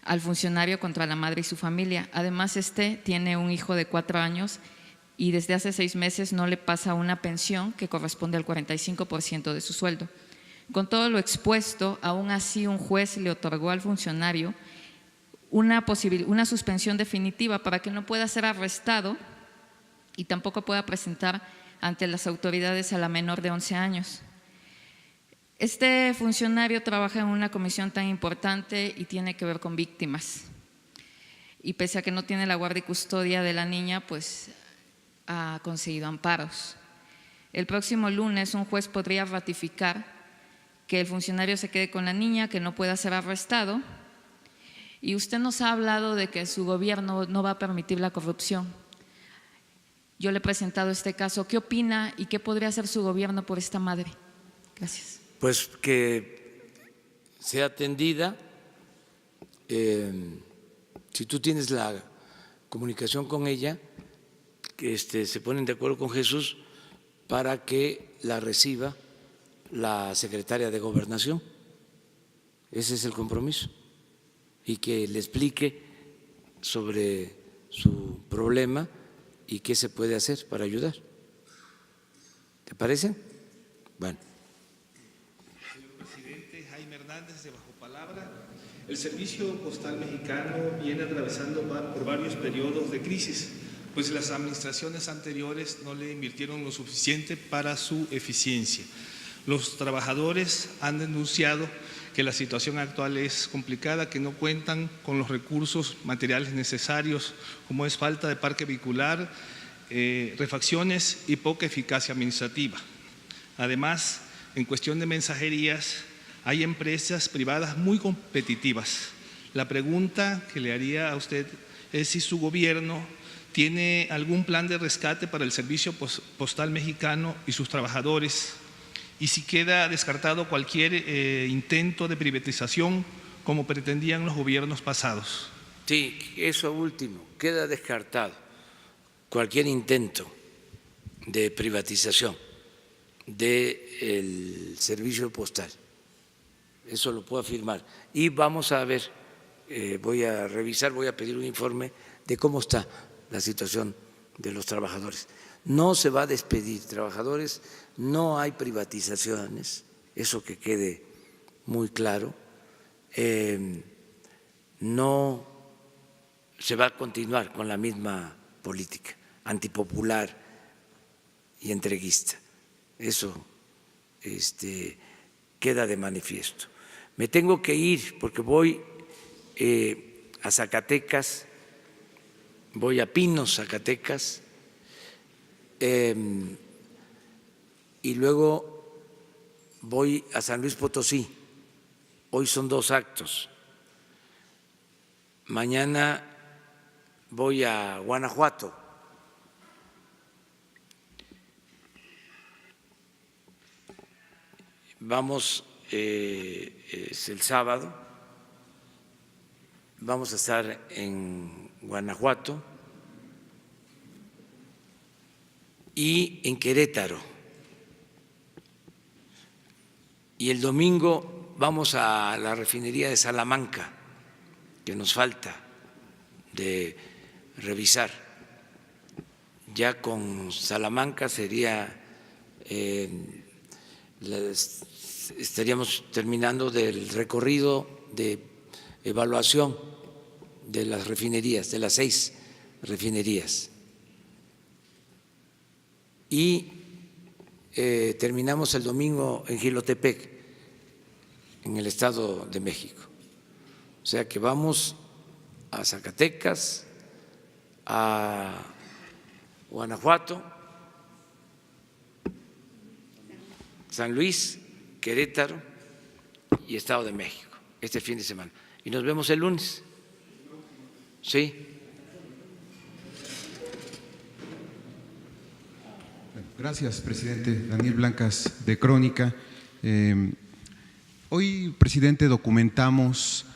al funcionario contra la madre y su familia. Además, tiene un hijo de 4 años y desde hace 6 meses no le pasa una pensión que corresponde al 45% de su sueldo. Con todo lo expuesto, aún así un juez le otorgó al funcionario una suspensión definitiva para que no pueda ser arrestado y tampoco pueda presentar ante las autoridades a la menor de 11 años. Este funcionario trabaja en una comisión tan importante y tiene que ver con víctimas. Y pese a que no tiene la guardia y custodia de la niña, pues ha conseguido amparos. El próximo lunes un juez podría ratificar que el funcionario se quede con la niña, que no pueda ser arrestado. Y usted nos ha hablado de que su gobierno no va a permitir la corrupción. Yo le he presentado este caso. ¿Qué opina y qué podría hacer su gobierno por esta madre? Gracias. Pues que sea atendida. Si tú tienes la comunicación con ella, que se ponen de acuerdo con Jesús para que la reciba la secretaria de Gobernación. Ese es el compromiso. Y que le explique sobre su problema y qué se puede hacer para ayudar. ¿Te parece? Bueno. Señor presidente, Jaime Hernández, de Bajo Palabra. El Servicio Postal Mexicano viene atravesando por varios periodos de crisis, pues las administraciones anteriores no le invirtieron lo suficiente para su eficiencia. Los trabajadores han denunciado que la situación actual es complicada, que no cuentan con los recursos materiales necesarios, como es falta de parque vehicular, refacciones y poca eficacia administrativa. Además, en cuestión de mensajerías, hay empresas privadas muy competitivas. La pregunta que le haría a usted es si su gobierno tiene algún plan de rescate para el Servicio Postal Mexicano y sus trabajadores, y si queda descartado cualquier intento de privatización como pretendían los gobiernos pasados. Sí, eso último, queda descartado cualquier intento de privatización del servicio postal. Eso lo puedo afirmar. Y vamos a ver, voy a revisar, voy a pedir un informe de cómo está la situación de los trabajadores. No se va a despedir trabajadores, no hay privatizaciones, eso que quede muy claro. No se va a continuar con la misma política antipopular y entreguista. Eso queda de manifiesto. Me tengo que ir porque voy a Zacatecas, voy a Pinos, Zacatecas, y luego voy a San Luis Potosí. Hoy son 2 actos. Mañana voy a Guanajuato. Vamos, es el sábado, vamos a estar en Guanajuato y en Querétaro. Y el domingo vamos a la refinería de Salamanca, que nos falta de revisar. Ya con Salamanca sería, estaríamos terminando del recorrido de evaluación de las refinerías, de las 6 refinerías. Y terminamos el domingo en Jilotepec, en el Estado de México. O sea que vamos a Zacatecas, a Guanajuato, San Luis, Querétaro y Estado de México este fin de semana. Y nos vemos el lunes. ¿Sí? Gracias, presidente. Daniel Blancas, de Crónica. Hoy, presidente, documentamos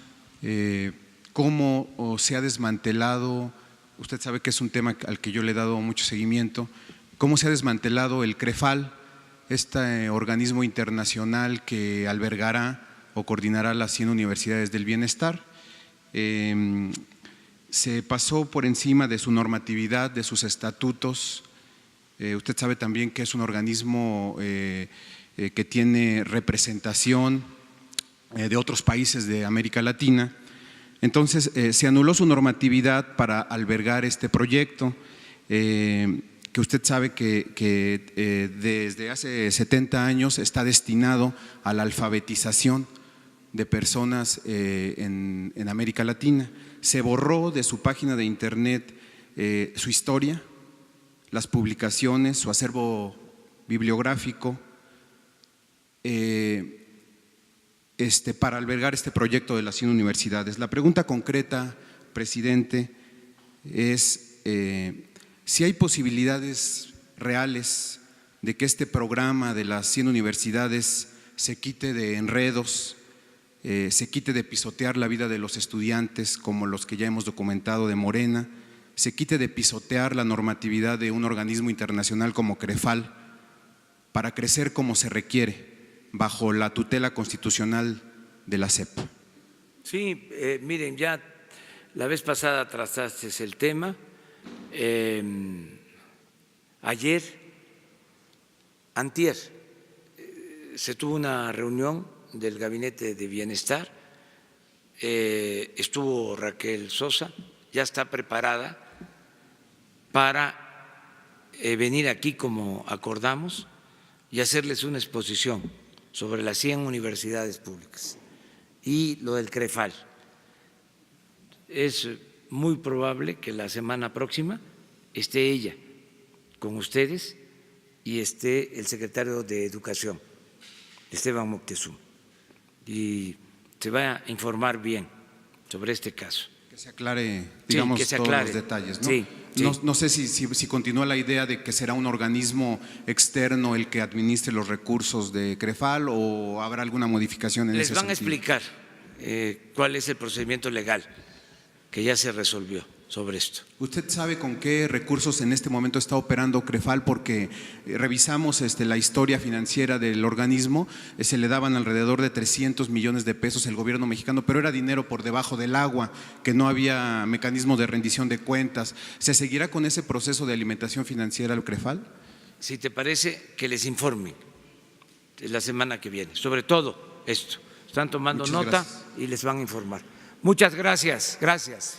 cómo se ha desmantelado, usted sabe que es un tema al que yo le he dado mucho seguimiento, cómo se ha desmantelado el CREFAL, este organismo internacional que albergará o coordinará las 100 universidades del bienestar. Se pasó por encima de su normatividad, de sus estatutos. Usted sabe también que es un organismo que tiene representación de otros países de América Latina. Entonces, se anuló su normatividad para albergar este proyecto, que usted sabe que desde hace 70 años está destinado a la alfabetización de personas en América Latina. Se borró de su página de internet su historia, las publicaciones, su acervo bibliográfico, para albergar este proyecto de las 100 universidades. La pregunta concreta, presidente, es Si hay posibilidades reales de que este programa de las 100 universidades se quite de enredos, se quite de pisotear la vida de los estudiantes como los que ya hemos documentado de Morena, se quite de pisotear la normatividad de un organismo internacional como CREFAL para crecer como se requiere bajo la tutela constitucional de la SEP. Sí, miren, ya la vez pasada trataste el tema. Antier, se tuvo una reunión del Gabinete de Bienestar, estuvo Raquel Sosa, ya está preparada para venir aquí como acordamos y hacerles una exposición sobre las 100 universidades públicas y lo del CREFAL. Es muy probable que la semana próxima esté ella con ustedes y esté el secretario de Educación, Esteban Moctezuma, y se va a informar bien sobre este caso. Que se aclare, digamos, sí, que se todos aclare. los detalles, ¿no? Sí, sí. No sé si continúa la idea de que será un organismo externo el que administre los recursos de CREFAL o habrá alguna modificación en ese sentido. Les van a explicar cuál es el procedimiento legal que ya se resolvió sobre esto. ¿Usted sabe con qué recursos en este momento está operando CREFAL? Porque revisamos la historia financiera del organismo, se le daban alrededor de 300 millones de pesos al gobierno mexicano, pero era dinero por debajo del agua, que no había mecanismo de rendición de cuentas. ¿Se seguirá con ese proceso de alimentación financiera al CREFAL? Si te parece, que les informen la semana que viene, sobre todo esto. Están tomando Muchas nota gracias. y les van a informar. Muchas gracias. Gracias.